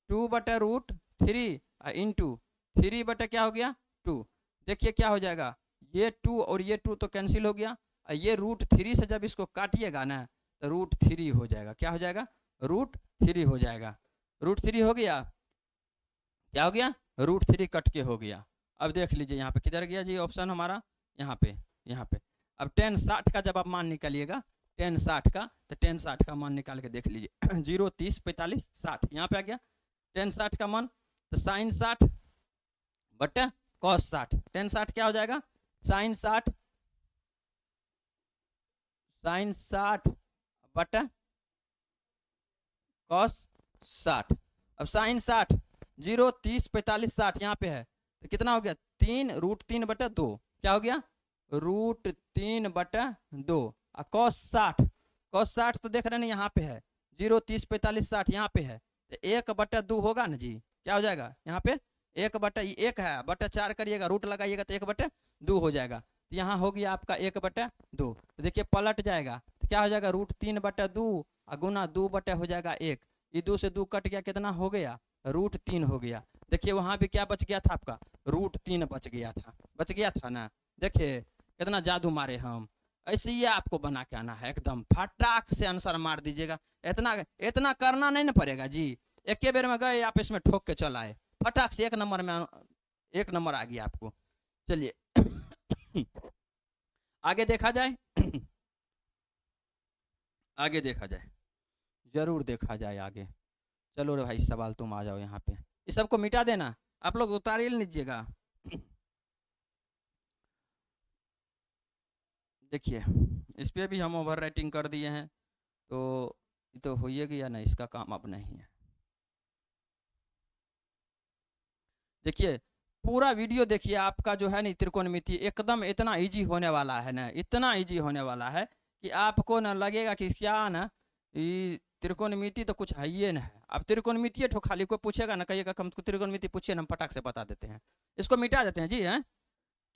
2 बटा रूट 3 इंटू 3 बटा क्या हो गया 2। देखिए क्या हो जाएगा, ये 2 और ये 2 तो कैंसिल हो गया, ये रूट 3 से जब इसको काटिएगा ना तो रूट 3 हो जाएगा, क्या हो जाएगा रूट 3 हो जाएगा, रूट 3 हो गया, क्या हो गया रूट 3 कट के हो गया। अब देख लीजिए यहाँ पे किधर गया जी ऑप्शन हमारा, यहाँ पे अब tan 60 का जब आप मान निकालिएगा टेन 60 का, तो टेन 60 का मान निकाल के देख लीजिए 0 30 45 60 यहाँ पे आ गया टेन 60 का मान, तो साइन 60 बटा कॉस 60, टेन 60 क्या हो जाएगा साइन 60 बटा कॉस 60। अब साइन 60 0 30 45 60 यहाँ पे है, तो कितना हो गया 3 रूट 3 बटा 2, क्या हो गया रूट 3 बटा 2। कॉस 60 तो देख रहे हैं यहाँ पे है 0 30 45 60 यहाँ पे है, तो 1 बटा 2 होगा ना जी, क्या हो जाएगा यहाँ पे 1 बटा 1 है बटा 4 करिएगा रूट लगाइएगा तो 1 बटा 2 हो जाएगा, तो यहाँ हो गया आपका 1 बटा 2। तो देखिए पलट जाएगा, तो क्या हो जाएगा रूट 3 बटा 2 गुना 2 बटा हो जाएगा 1, ये 2 से 2 कट गया, कितना हो गया रूट 3 हो गया। देखिए वहाँ भी क्या बच गया था आपका रूट 3 बच गया था ना। देखिए कितना जादू मारे हम, ऐसे ही आपको बना के आना है, एकदम फटाक से आंसर मार दीजिएगा, इतना करना नहीं ना पड़ेगा जी, एक के बेर में गए आप इसमें ठोक के चल आए, फटाक से 1 नंबर में 1 नंबर आ गया आपको। चलिए आगे देखा जाए आगे देखा जाए, जरूर देखा जाए आगे। चलो रे भाई सवाल तुम आ जाओ यहाँ पे, इस सबको मिटा देना, आप लोग उतार ही लीजिएगा। देखिए इस पे भी हम ओवर राइटिंग कर दिए हैं, तो ये तो हो ही गया ना, इसका काम अब नहीं है। देखिए पूरा वीडियो देखिए, आपका जो है ना त्रिकोणमिति एकदम इतना इजी होने वाला है ना, इतना इजी होने वाला है कि आपको ना लगेगा कि क्या ना ये त्रिकोणमिति तो कुछ है ही ना है। अब त्रिकोणमिति तो खाली कोई पूछेगा ना, कहिएगा हम त्रिकोणमिति पूछिए ना, हम पटाख से बता देते हैं, इसको मिटा देते हैं जी हैं,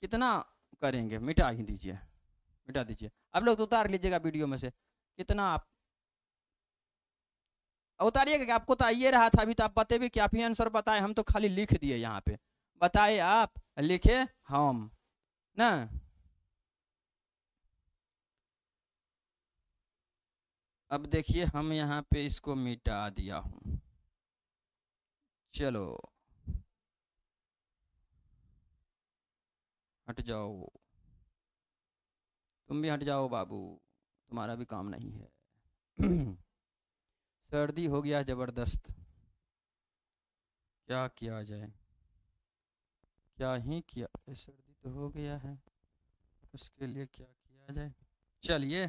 कितना करेंगे, मिटा ही दीजिए, मिटा दीजिए आप लोग, तो उतार लीजिएगा वीडियो में से, कितना आप उतारिएगा कि आपको तो आइए रहा था, अभी तो आप बताए भी कि आप ही आंसर बताए, हम तो खाली लिख दिए यहाँ पे, बताए आप लिखे हम ना। अब देखिए हम यहाँ पे इसको मिटा दिया हूँ, चलो हट जाओ, तुम भी हट जाओ बाबू, तुम्हारा भी काम नहीं है। सर्दी हो गया जबरदस्त, क्या किया जाए, क्या ही किया, सर्दी तो हो गया है, उसके लिए क्या किया जाए। चलिए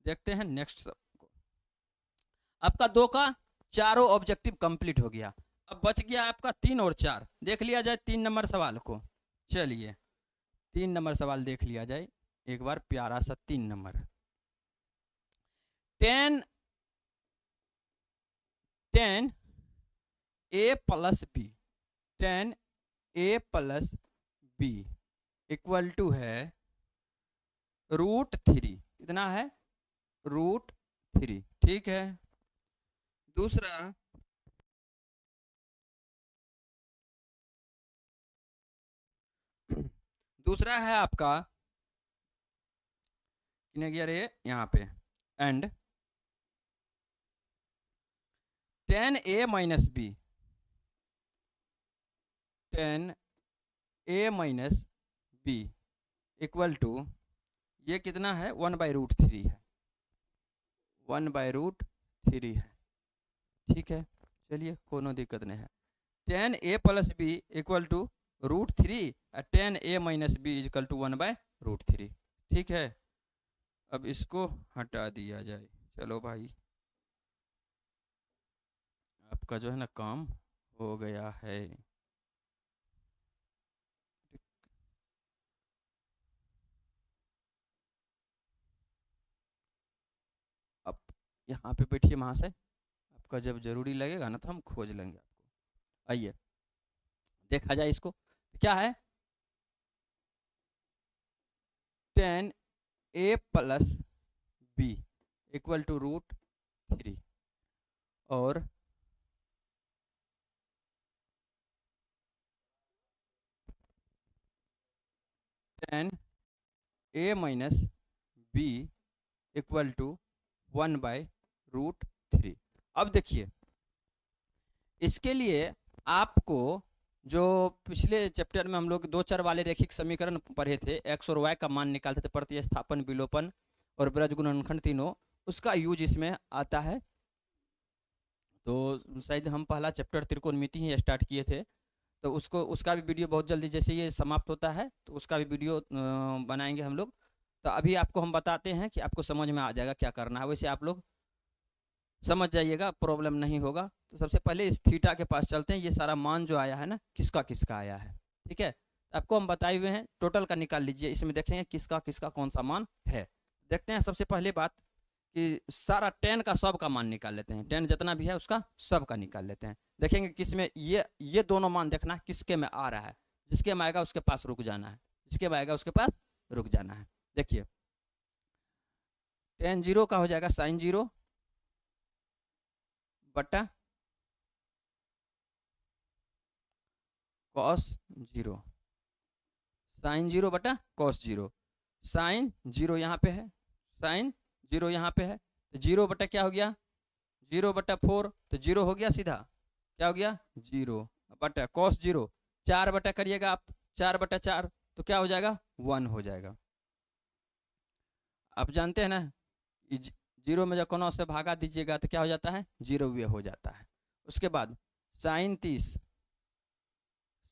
देखते हैं नेक्स्ट सबको, आपका 2 का चारों ऑब्जेक्टिव कंप्लीट हो गया, अब बच गया आपका 3 और 4, देख लिया जाए 3 नंबर सवाल को। चलिए 3 नंबर सवाल देख लिया जाए एक बार, प्यारा सा 3 number, 10 a plus B, 10 a plus B equal to है √3, कितना है √3, ठीक है। दूसरा है आपका कितने गया रे यहाँ पे, एंड 10a minus B, 10a minus B equal to, ये कितना है 1/√3 है, 1/√3 है, ठीक है। चलिए कोनो दिक्कत नहीं है, 10a plus B equal to √3 और 10a minus B equal to 1/√3, ठीक है। अब इसको हटा दिया जाए, चलो भाई आपका जो है ना काम हो गया है। अब यहाँ पे बैठिए वहाँ से, आपका जब जरूरी लगेगा ना तो हम खोज लेंगे आपको। आइए देखा जाए इसको, क्या है 10a plus B equal to √3 और 10a minus B equal to 1/√3। अब देखिए इसके लिए आपको जो पिछले चैप्टर में हम लोग 2 चर वाले रैखिक समीकरण पढ़े थे, x और y का मान निकालते थे, प्रतिस्थापन विलोपन और ब्रज गुणनखंड तीनों, उसका यूज इसमें आता है। तो शायद हम पहला चैप्टर त्रिकोणमिति ही स्टार्ट किए थे, तो उसका भी वीडियो बहुत जल्दी जैसे ये समाप्त होता है तो उसका भी वीडियो बनाएंगे हम लोग। तो अभी आपको हम बताते हैं कि आपको समझ में आ जाएगा क्या करना है, वैसे आप लोग समझ जाइएगा, प्रॉब्लम नहीं होगा। तो सबसे पहले इस थीटा के पास चलते हैं। ये सारा मान जो आया है ना, किसका किसका आया है, ठीक है। तो आपको हम बताए हुए हैं, टोटल का निकाल लीजिए, इसमें देखेंगे किसका किसका कौन सा मान है। देखते हैं सबसे पहले बात कि सारा टेन का सब का मान निकाल लेते हैं, टेन जितना भी है उसका सब का निकाल लेते हैं। देखेंगे किसमें ये दोनों मान देखना किसके में आ रहा है, जिसके में आएगा उसके पास रुक जाना है, जिसके में आएगा उसके पास रुक जाना है। देखिए टेन जीरो का हो जाएगा साइन जीरो बटा कॉस जीरो, साइन जीरो बटा कॉस जीरो। साइन जीरो यहाँ पे है, साइन जीरो यहाँ पे है, तो जीरो बटा क्या हो गया, जीरो बटा फोर, तो जीरो हो गया सीधा, क्या हो गया जीरो बटा कॉस जीरो, चार बटा करिएगा आप, चार बटा चार तो क्या हो जाएगा वन हो जाएगा। आप जानते हैं ना जीरो में जब कोनो से भागा दीजिएगा तो क्या हो जाता है, जीरो वे हो जाता है। उसके बाद साइन 30,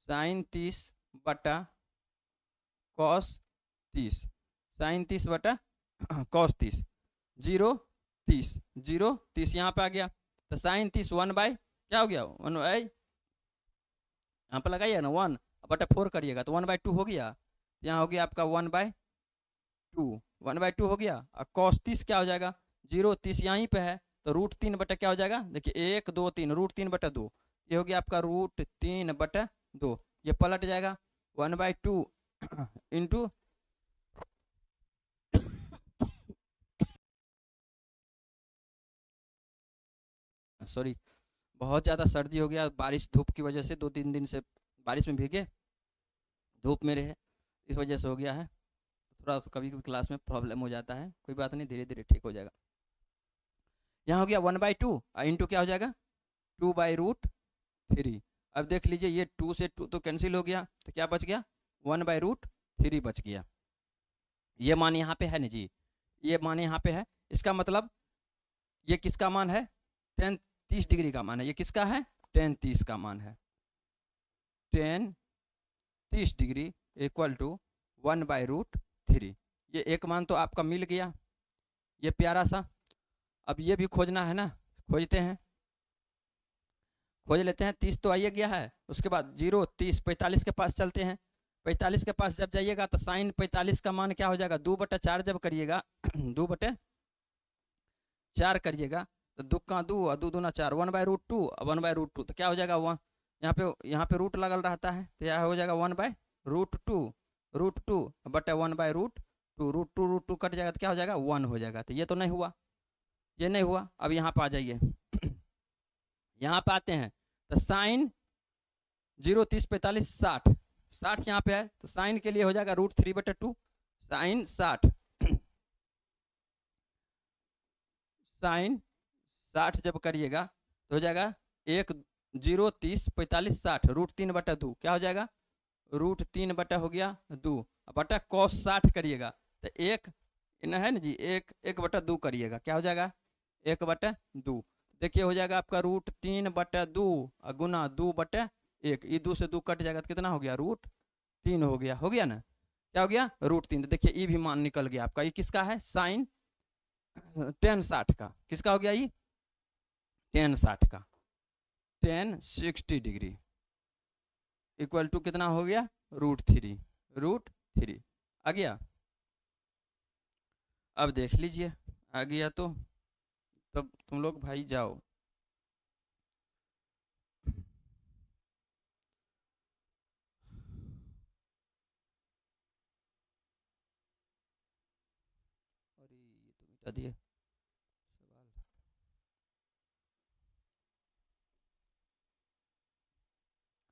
साइन 30 बटा कॉस 30, साइन 30 बटा कॉस 30, जीरो 30, जीरो 30 यहाँ पे आ गया, तो साइन 30 वन बाय क्या हो गया, वन बाई यहाँ पर लगाइए ना, वन बटा फोर करिएगा तो वन बाई टू हो गया, यहाँ हो गया आपका one by two, one by two हो गया। और कॉस 30 क्या हो जाएगा, जीरो 30 यहीं पे है तो रूट तीन बटा क्या हो जाएगा, देखिए एक दो तीन, रूट तीन बटा दो, ये हो गया आपका रूट तीन बटा दो, ये पलट जाएगा one by two into sorry बहुत ज़्यादा सर्दी हो गया, बारिश धूप की वजह से 2-3 दिन से बारिश में भीगे, धूप में रहे, इस वजह से हो गया है, थोड़ा कभी कभी क्लास में प्रॉब्लम हो जाता है, कोई बात नहीं, धीरे धीरे ठीक हो जाएगा। यहाँ हो गया वन बाई टू इंटू क्या हो जाएगा टू बाई रूट थ्री। अब देख लीजिए ये टू से टू तो कैंसिल हो गया, तो क्या बच गया वन बाई रूट थ्री बच गया। ये मान यहाँ पे है ना जी, ये मान यहाँ पे है, इसका मतलब ये किसका मान है, टेन 30 डिग्री का मान है, ये किसका है टेन 30 का मान है, tan 30 degree equal to one by root three. ये एक मान तो आपका मिल गया, ये प्यारा सा। अब ये भी खोजना है ना, खोजते हैं, खोज लेते हैं। 30 तो आइए गया है, उसके बाद जीरो 30 45 के पास चलते हैं। 45 के पास जब जाइएगा तो साइन 45 का मान क्या हो जाएगा, दो बटा चार जब करिएगा दो बटे चार करिएगा तो दो का दो और दो दूना चार, one by root two, one by root two तो क्या हो जाएगा वन, यहाँ पे रूट लगल रहता है तो यह हो जाएगा वन बाई रूट टू बटे one by root two cut जाएगा तो क्या हो जाएगा वन हो जाएगा। तो ये तो नहीं हुआ, ये नहीं हुआ। अब यहाँ पे आ जाइए यहाँ पे आते हैं तो साइन जीरो 30 45 60, 60 यहाँ पे है तो साइन के लिए हो जाएगा रूट थ्री बटे टू, साइन 60 साइन 60 जब करिएगा तो हो जाएगा एक जीरो 30 45 60 रूट तीन बटा दो, क्या हो जाएगा रूट तीन बटा हो गया दो बटा कॉस 60 करिएगा तो एक है ना जी, एक एक बटा दो करिएगा, क्या हो जाएगा एक बटा दो। देखिए हो जाएगा आपका रूट तीन बटा दो गुना दो बटा एक, ये दो से दो कट जाएगा तो कितना हो गया रूट तीन हो गया ना, क्या हो गया रूट तीन। तो देखिए ये भी मान निकल गया आपका, ये किसका है साइन टेन 60 का, किसका हो गया ये टेन 60 का, टेन 60 डिग्री इक्वल टू कितना हो गया रूट थ्री आ गया। अब देख लीजिए आ गया तो तब तुम लोग भाई जाओ, अरे ये तो मिटा दिए सवाल,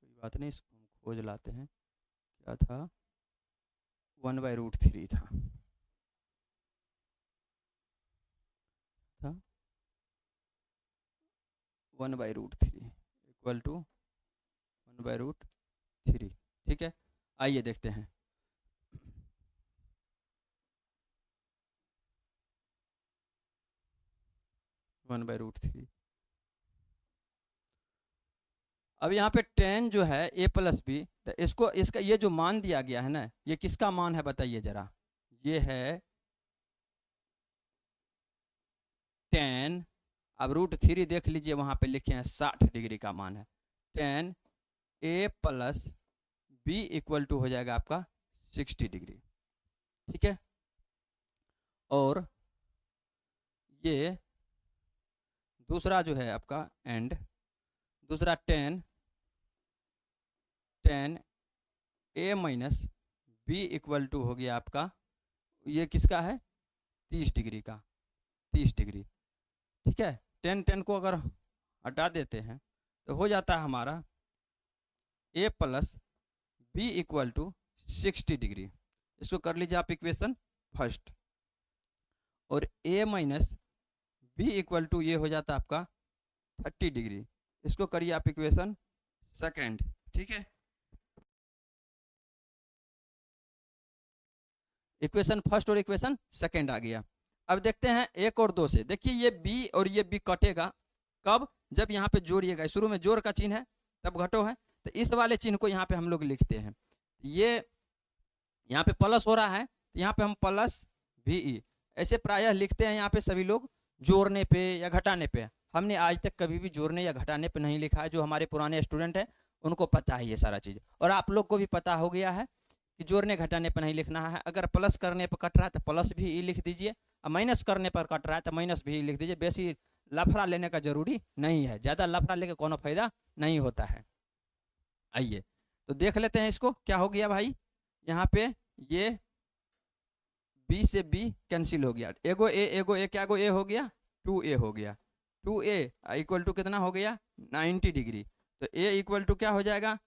कोई बात नहीं, इसको हम खोज लाते हैं, क्या था वन बाई रूट थ्री था one by root three equal to one by root three, ठीक है। आइए देखते हैं 1/√3। अब यहाँ पे tan जो है a प्लस बी, तो इसको इसका ये जो मान दिया गया है ना, ये किसका मान है बताइए जरा। ये है tan, अब √3 देख लीजिए वहाँ पे लिखे हैं 60 डिग्री का मान है। tan a plus B equal to हो जाएगा आपका 60 डिग्री, ठीक है। और ये दूसरा जो है आपका एंड, दूसरा tan a minus B equal to हो गया आपका, ये किसका है 30 डिग्री का, 30 डिग्री, ठीक है। tan को अगर हटा देते हैं तो हो जाता है हमारा a plus B equal to 60 degree. इसको कर लीजिए आप इक्वेशन फर्स्ट, और a minus B equal to ये हो जाता है आपका 30 डिग्री। इसको करिए आप इक्वेशन सेकेंड, ठीक है। इक्वेशन फर्स्ट और इक्वेशन सेकेंड आ गया। अब देखते हैं 1 और 2 से। देखिए ये b और ये b कटेगा कब, जब यहाँ पे जोड़िएगा, शुरू में जोड़ का चिन्ह है तब घटो है, तो इस वाले चिन्ह को यहाँ पे हम लोग लिखते हैं। ये यहाँ पे प्लस हो रहा है तो यहाँ पे हम प्लस VE ऐसे प्रायः लिखते हैं यहाँ पे सभी लोग, जोड़ने पे या घटाने पे। हमने आज तक कभी भी जोड़ने या घटाने पे नहीं लिखा है। जो हमारे पुराने स्टूडेंट हैं उनको पता है ये सारा चीज़, और आप लोग को भी पता हो गया है कि जोड़ने घटाने पर नहीं लिखना है। अगर प्लस करने पर कट रहा है तो प्लस भी लिख दीजिए, और माइनस करने पर कट रहा है तो माइनस भी लिख दीजिए। बेसी लफड़ा लेने का जरूरी नहीं है, ज़्यादा लफड़ा लेके कोनो फायदा नहीं होता है। आइए तो देख लेते हैं इसको, क्या हो गया भाई। यहाँ पे ये b से b कैंसिल हो गया, एगो a क्या गो a हो गया, 2a हो गया। 2a इक्वल टू कितना हो गया 90 डिग्री। तो a इक्वल टू क्या हो जाएगा,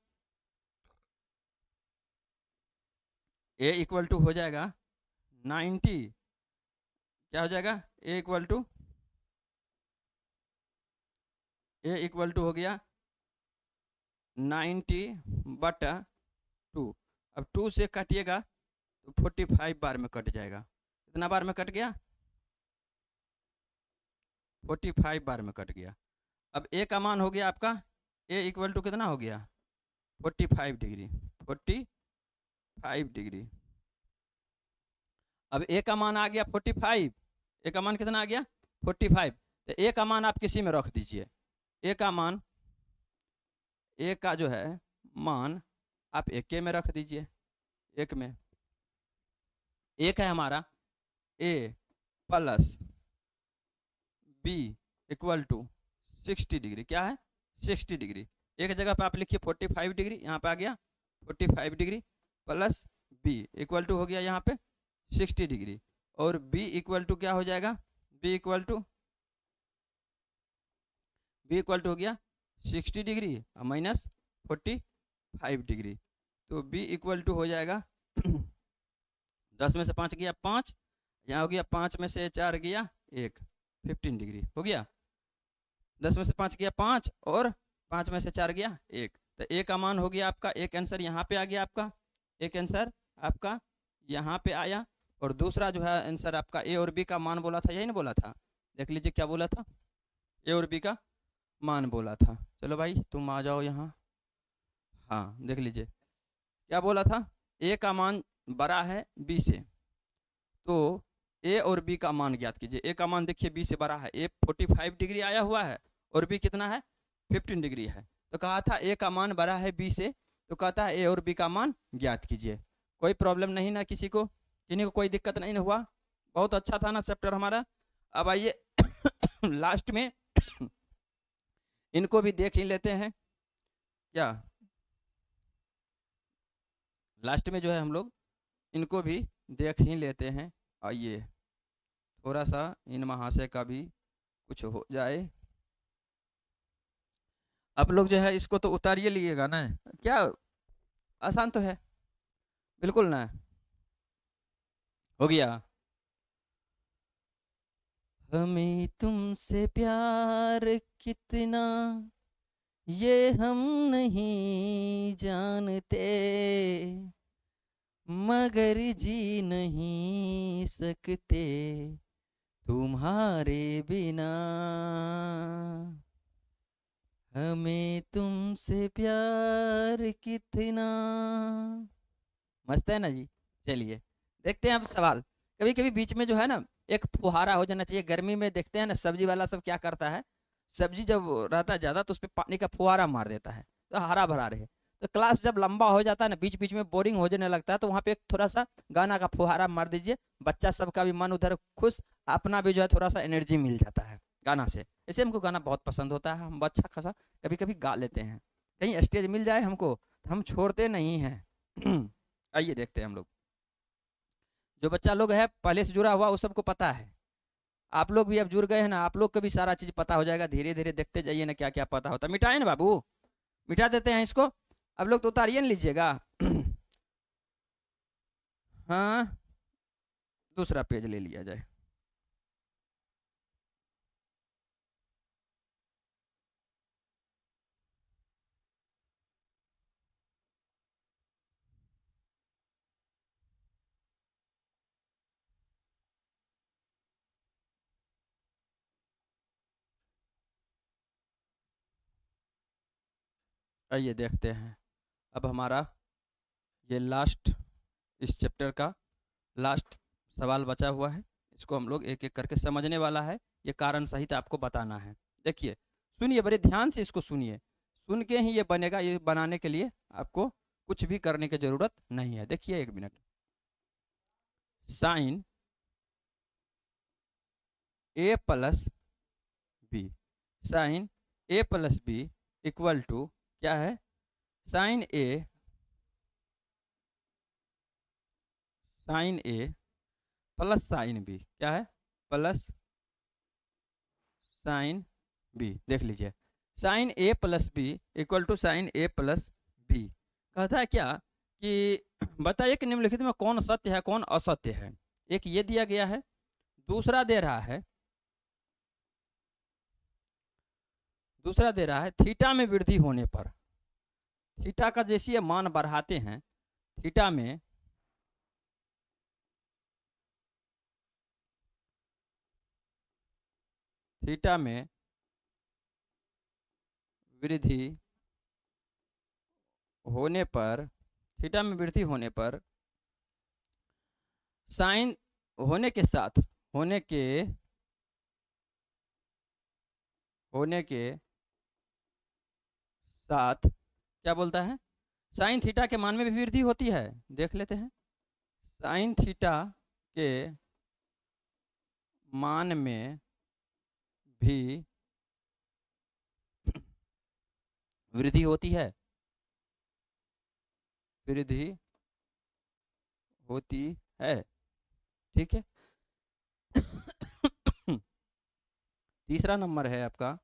a इक्वल टू हो जाएगा 90, क्या हो जाएगा a इक्वल टू हो गया 90/2। अब 2 से काटिएगा तो 45 बार में कट जाएगा। कितना बार में कट गया, 45 बार में कट गया। अब a का मान हो गया आपका, a इक्वल टू कितना हो गया 45 डिग्री, 45 डिग्री। अब a का मान आ गया 45, a का मान कितना आ गया 45। तो a का मान आप किसी में रख दीजिए, a का मान, a का जो है मान आप 1 में रख दीजिए, 1 में। 1 है हमारा a plus b equal to 60 degree, क्या है 60 डिग्री। एक जगह पे आप लिखिए 45 डिग्री, यहाँ पे आ गया 45 degree plus b equal to हो गया यहाँ पे 60 डिग्री, और b इक्वल टू क्या हो जाएगा, b इक्वल टू हो गया 60 डिग्री माइनस 45 डिग्री। तो b इक्वल टू हो जाएगा 10 में से 5 गया 5, यहाँ हो गया 5 में से 4 गया 1, 15 डिग्री हो गया। 10 में से 5 गया 5, और 5 में से 4 गया 1, तो a का मान हो गया आपका, एक आंसर यहाँ पे आ गया आपका, एक आंसर आपका यहाँ पे आया। और दूसरा जो है आंसर आपका a और b का मान बोला था, यही ना बोला था, देख लीजिए क्या बोला था, a और b का मान बोला था। चलो भाई तुम आ जाओ यहाँ, हाँ देख लीजिए क्या बोला था, a का मान बड़ा है b से, तो a और b का मान ज्ञात कीजिए। a का मान देखिए b से बड़ा है, a 45 डिग्री आया हुआ है और b कितना है 15 डिग्री है। तो कहा था a का मान बड़ा है b से, तो कहता है a और b का मान ज्ञात कीजिए। कोई प्रॉब्लम नहीं ना, किसी को कोई दिक्कत नहीं ना हुआ, बहुत अच्छा था ना चैप्टर हमारा। अब आइए लास्ट में इनको भी देख ही लेते हैं, क्या लास्ट में जो है हम लोग इनको भी देख ही लेते हैं। आइए थोड़ा सा इन महाशय का भी कुछ हो जाए। आप लोग जो है इसको तो उतारिए लीजिएगा ना, क्या आसान तो है बिल्कुल ना, हो गया। हमें तुमसे प्यार कितना ये हम नहीं जानते, मगर जी नहीं सकते तुम्हारे बिना हमें तुमसे प्यार कितना। मस्त है ना जी। चलिए देखते हैं अब सवाल। कभी कभी बीच में जो है ना एक फुहारा हो जाना चाहिए। गर्मी में देखते हैं ना सब्जी वाला सब क्या करता है, सब्जी जब रहता है ज़्यादा तो उस पर पानी का फुहारा मार देता है तो हरा भरा रहे। तो क्लास जब लंबा हो जाता है ना, बीच बीच में बोरिंग हो जाने लगता है, तो वहाँ पे एक थोड़ा सा गाना का फुहारा मार दीजिए। बच्चा सबका भी मन उधर खुश, अपना भी जो है थोड़ा सा एनर्जी मिल जाता है गाना से। ऐसे हमको गाना बहुत पसंद होता है, हम अच्छा खासा कभी कभी गा लेते हैं। कहीं स्टेज मिल जाए हमको तो हम छोड़ते नहीं हैं। आइए देखते हैं हम लोग। जो बच्चा लोग है पहले से जुड़ा हुआ, वो सबको पता है। आप लोग भी अब जुड़ गए हैं ना, आप लोग को भी सारा चीज पता हो जाएगा। धीरे धीरे देखते जाइए ना क्या क्या पता होता है। मिटाए ना बाबू, मिटा देते हैं इसको। अब लोग तो उतारिए ना लीजिएगा। हाँ, दूसरा पेज ले लिया जाए। आइए देखते हैं। अब हमारा ये लास्ट, इस चैप्टर का लास्ट सवाल बचा हुआ है। इसको हम लोग एक एक करके समझने वाला है। ये कारण सहित आपको बताना है। देखिए, सुनिए बड़े ध्यान से, इसको सुनिए। सुन के ही ये बनेगा। ये बनाने के लिए आपको कुछ भी करने की जरूरत नहीं है। देखिए 1 minute. Sine A plus B, sine A plus B equal to क्या है? Sine A, sine A plus sine B क्या है? Plus sine B. देख लीजिए, sine A plus B equal to sine A plus B. कहता है क्या कि बताइए कि निम्नलिखित में कौन सत्य है कौन असत्य है। एक ये दिया गया है, दूसरा दे रहा है, दूसरा दे रहा है थीटा में वृद्धि होने पर, थीटा का जैसे ये मान बढ़ाते हैं, थीटा में थीटा में वृद्धि होने पर, थीटा में वृद्धि होने पर साइन होने के साथ, होने के होने के साथ क्या बोलता है? साइन थीटा के मान में भी वृद्धि होती है। देख लेते हैं। साइन थीटा के मान में भी वृद्धि होती है, वृद्धि होती है। ठीक है। तीसरा नंबर है आपका,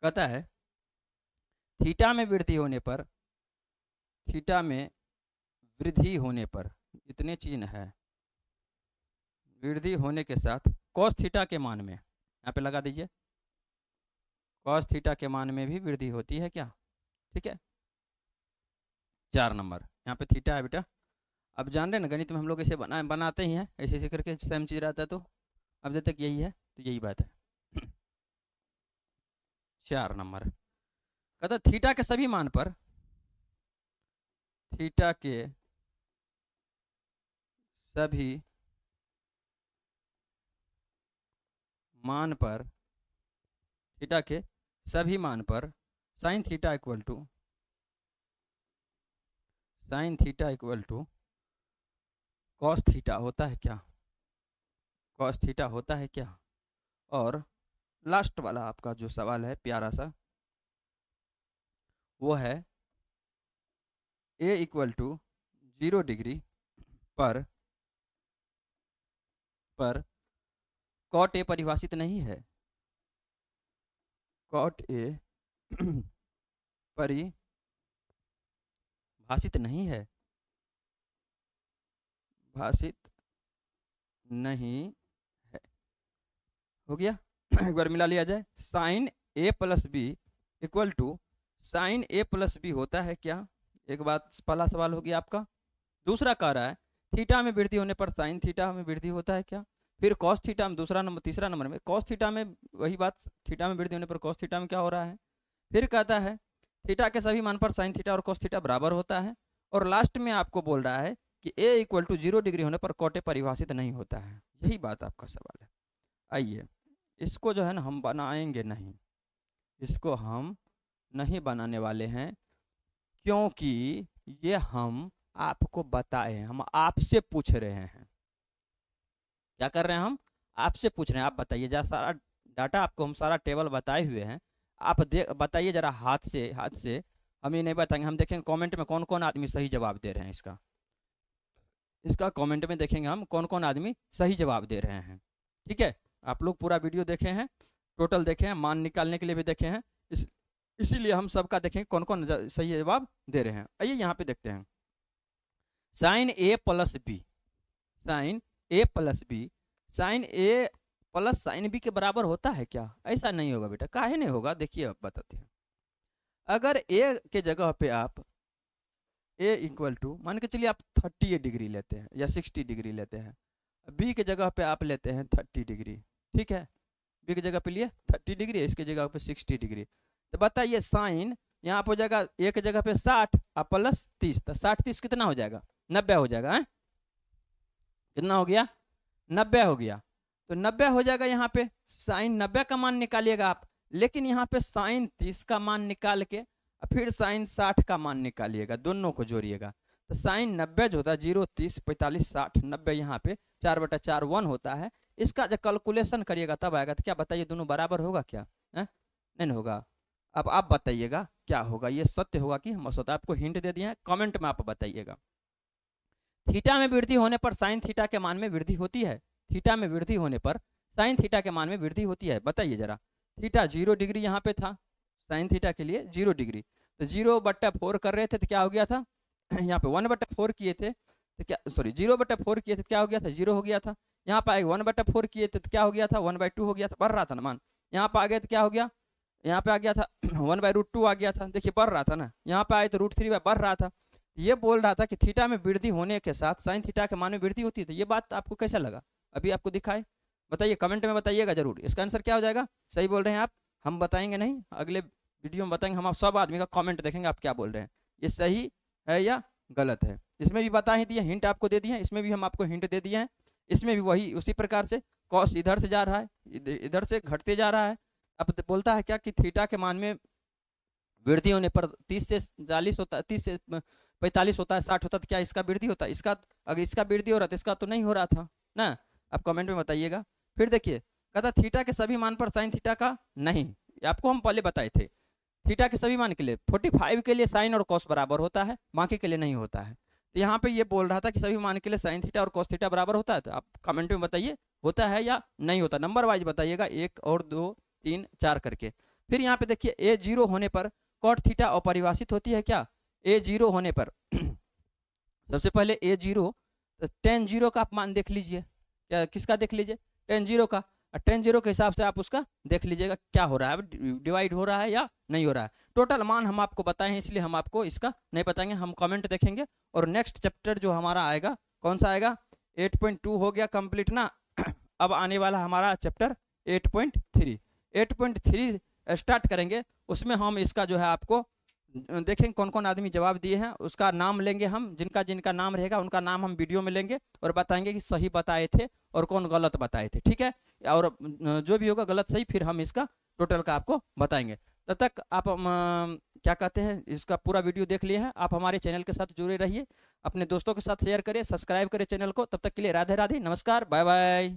कहता है थीटा में वृद्धि होने पर, थीटा में वृद्धि होने पर, इतने चीज है, वृद्धि होने के साथ कॉस थीटा के मान में, यहाँ पे लगा दीजिए, कॉस थीटा के मान में भी वृद्धि होती है क्या? ठीक है। 4 नंबर यहाँ पे थीटा है बेटा। अब जान रहे ना गणित में हम लोग ऐसे बनाते ही हैं, ऐसे ऐसे करके सेम चीज रहता है। तो अब जब तक यही है तो यही बात है। 4 नंबर कहता थीटा के सभी मान पर, थीटा के सभी मान पर, थीटा के सभी मान पर sine theta equal to, sine theta equal to cos theta होता है क्या? कॉस थीटा होता है क्या? और लास्ट वाला आपका जो सवाल है प्यारा सा, वो है ए इक्वल टू 0 डिग्री पर कॉट ए परिभाषित नहीं है, कॉट ए परिभाषित नहीं है, भाषित नहीं है। हो गया। एक बार मिला लिया जाए। Sine A plus B equal to sine A plus B होता है क्या? एक बात, पहला सवाल हो गया आपका। दूसरा कह रहा है थीटा में वृद्धि होने पर साइन थीटा में वृद्धि होता है क्या। फिर कॉस थीटा में दूसरा नंबर, तीसरा नंबर में कॉस थीटा में वही बात, थीटा में वृद्धि होने पर कॉस थीटा में क्या हो रहा है। फिर कहता है थीटा के सभी मान पर साइन थीटा और कॉस थीटा बराबर होता है। और लास्ट में आपको बोल रहा है कि ए इक्वल टू 0 डिग्री होने पर कॉट ए परिभाषित नहीं होता है। यही बात आपका सवाल है। आइए इसको जो है ना हम बनाएंगे नहीं, इसको हम नहीं बनाने वाले हैं, क्योंकि ये हम आपको बताए हैं, हम आपसे पूछ रहे हैं। क्या कर रहे हैं, हम आपसे पूछ रहे हैं। आप बताइए, जरा सारा डाटा आपको हम सारा टेबल बताए हुए हैं, आप बताइए जरा हाथ से। हम ये नहीं बताएंगे, हम देखेंगे कमेंट में कौन कौन आदमी सही जवाब दे रहे हैं। इसका कमेंट में देखेंगे हम कौन कौन आदमी सही जवाब दे रहे हैं। ठीक है, आप लोग पूरा वीडियो देखे हैं, टोटल देखे हैं, मान निकालने के लिए भी देखे हैं, इसीलिए हम सबका देखेंगे कौन कौन सही जवाब दे रहे हैं। आइए यहाँ पे देखते हैं। Sign A plus B, sine A plus B, sine A plus sine B के बराबर होता है क्या। ऐसा नहीं होगा बेटा, काहे नहीं होगा, देखिए अब बताते हैं। अगर ए के जगह पे आप ए इक्वल टू मान के चलिए आप 38 डिग्री लेते हैं या 60 डिग्री लेते हैं, बी के जगह पे आप लेते हैं 30 डिग्री, ठीक है, बी की जगह पे लिए 30 डिग्री, इसके जगह पे 60 डिग्री, तो बताइए साइन यहाँ पे हो जाएगा ए के जगह पे 60 और प्लस 30, तो 60 30 कितना हो जाएगा, 90 हो जाएगा है? कितना हो गया, 90 हो गया। तो 90 हो जाएगा, यहाँ पे साइन 90 का मान निकालिएगा आप, लेकिन यहाँ पे साइन 30 का मान निकाल के फिर साइन 60 का मान निकालिएगा, दोनों को जोड़िएगा। तो साइन 90 जो होता है 0 30 45 60 90, यहाँ पे 4/4 1 होता है। इसका जब कैलकुलेशन करिएगा तब आएगा। तो क्या बताइए दोनों बराबर होगा क्या है? नहीं होगा। अब आप बताइएगा क्या होगा, ये सत्य होगा कि हम असत्य, आपको हिंट दे दिए हैं, कमेंट में आप बताइएगा। थीटा में वृद्धि होने पर साइन थीटा के मान में वृद्धि होती है, थीटा में वृद्धि होने पर साइन थीटा के मान में वृद्धि होती है। बताइए जरा, थीटा 0 डिग्री यहाँ पे था, साइन थीटा के लिए 0 डिग्री, तो 0/4 कर रहे थे तो क्या हो गया था, यहाँ पे 1/4 किए थे तो क्या, सॉरी 0/4 किए थे तो क्या हो गया था, 0 हो गया था। यहाँ पे 1/4 किए थे तो क्या हो गया था, 1/2 हो गया था, बढ़ रहा था ना मान। यहाँ पे आ गया तो क्या हो गया, यहाँ पे आ गया था 1/√2 आ गया था, देखिए बढ़ रहा था ना। यहाँ पे आए तो √3 बढ़ रहा था। ये बोल रहा था कि थीटा में वृद्धि होने के साथ साइन थीटा के मान में वृद्धि होती है। ये बात आपको कैसा लगा, अभी आपको दिखाए, बताइए कमेंट में बताइएगा जरूर। इसका आंसर क्या हो जाएगा, सही बोल रहे हैं आप, हम बताएंगे नहीं, अगले वीडियो में बताएंगे। हम आप सब आदमी का कमेंट देखेंगे आप क्या बोल रहे हैं, ये सही है या गलत है। इसमें भी बता ही दिए, हिंट आपको दे दिए हैं, इसमें भी हम आपको हिंट दे दिए हैं। इसमें भी वही उसी प्रकार से कॉस इधर से जा रहा है, इधर से घटते जा रहा है। अब बोलता है क्या कि थीटा के मान में वृद्धि होने पर 30 से 40 होता है, 30 से 45 होता है, 60 होता है, तो क्या इसका वृद्धि होता है, इसका अगर इसका वृद्धि हो रहा था, इसका तो नहीं हो रहा था ना। आप कमेंट में बताइएगा। फिर देखिए कहता थीटा के सभी मान पर साइन थीटा का नहीं, आपको हम पहले बताए थे, थीटा के सभी मान के लिए 45 के लिए साइन और कॉस बराबर होता है, बाकी के लिए नहीं होता है। तो यहाँ पे ये बोल रहा था कि सभी मान के लिए साइन थीटा और कॉस थीटा बराबर होता है। तो आप कमेंट में बताइए होता है या नहीं होता, नंबर वाइज बताइएगा, 1 और 2 3 4 करके। फिर यहाँ पे देखिए ए 0 होने पर कॉट थीटा अपरिभाषित होती है क्या, ए 0 होने पर सबसे पहले ए 0, तो tan 0 का आप मान देख लीजिए, क्या किसका देख लीजिए, tan 0 का, और tan 0 के हिसाब से आप उसका देख लीजिएगा क्या हो रहा है, डिवाइड हो रहा है या नहीं हो रहा है। टोटल मान हम आपको बताए हैं, इसलिए हम आपको इसका नहीं बताएंगे, हम कमेंट देखेंगे। और नेक्स्ट चैप्टर जो हमारा आएगा कौन सा आएगा, 8.2 हो गया कंप्लीट ना। अब आने वाला हमारा चैप्टर 8.3, 8.3 स्टार्ट करेंगे। उसमें हम इसका जो है आपको देखेंगे कौन कौन आदमी जवाब दिए हैं, उसका नाम लेंगे हम, जिनका जिनका नाम रहेगा उनका नाम हम वीडियो में लेंगे और बताएंगे कि सही बताए थे और कौन गलत बताए थे, ठीक है। और जो भी होगा गलत सही फिर हम इसका टोटल का आपको बताएंगे। तब तक आप क्या कहते हैं, इसका पूरा वीडियो देख लिए हैं, आप हमारे चैनल के साथ जुड़े रहिए, अपने दोस्तों के साथ शेयर करें, सब्सक्राइब करें चैनल को। तब तक के लिए राधे राधे, नमस्कार, बाय बाय।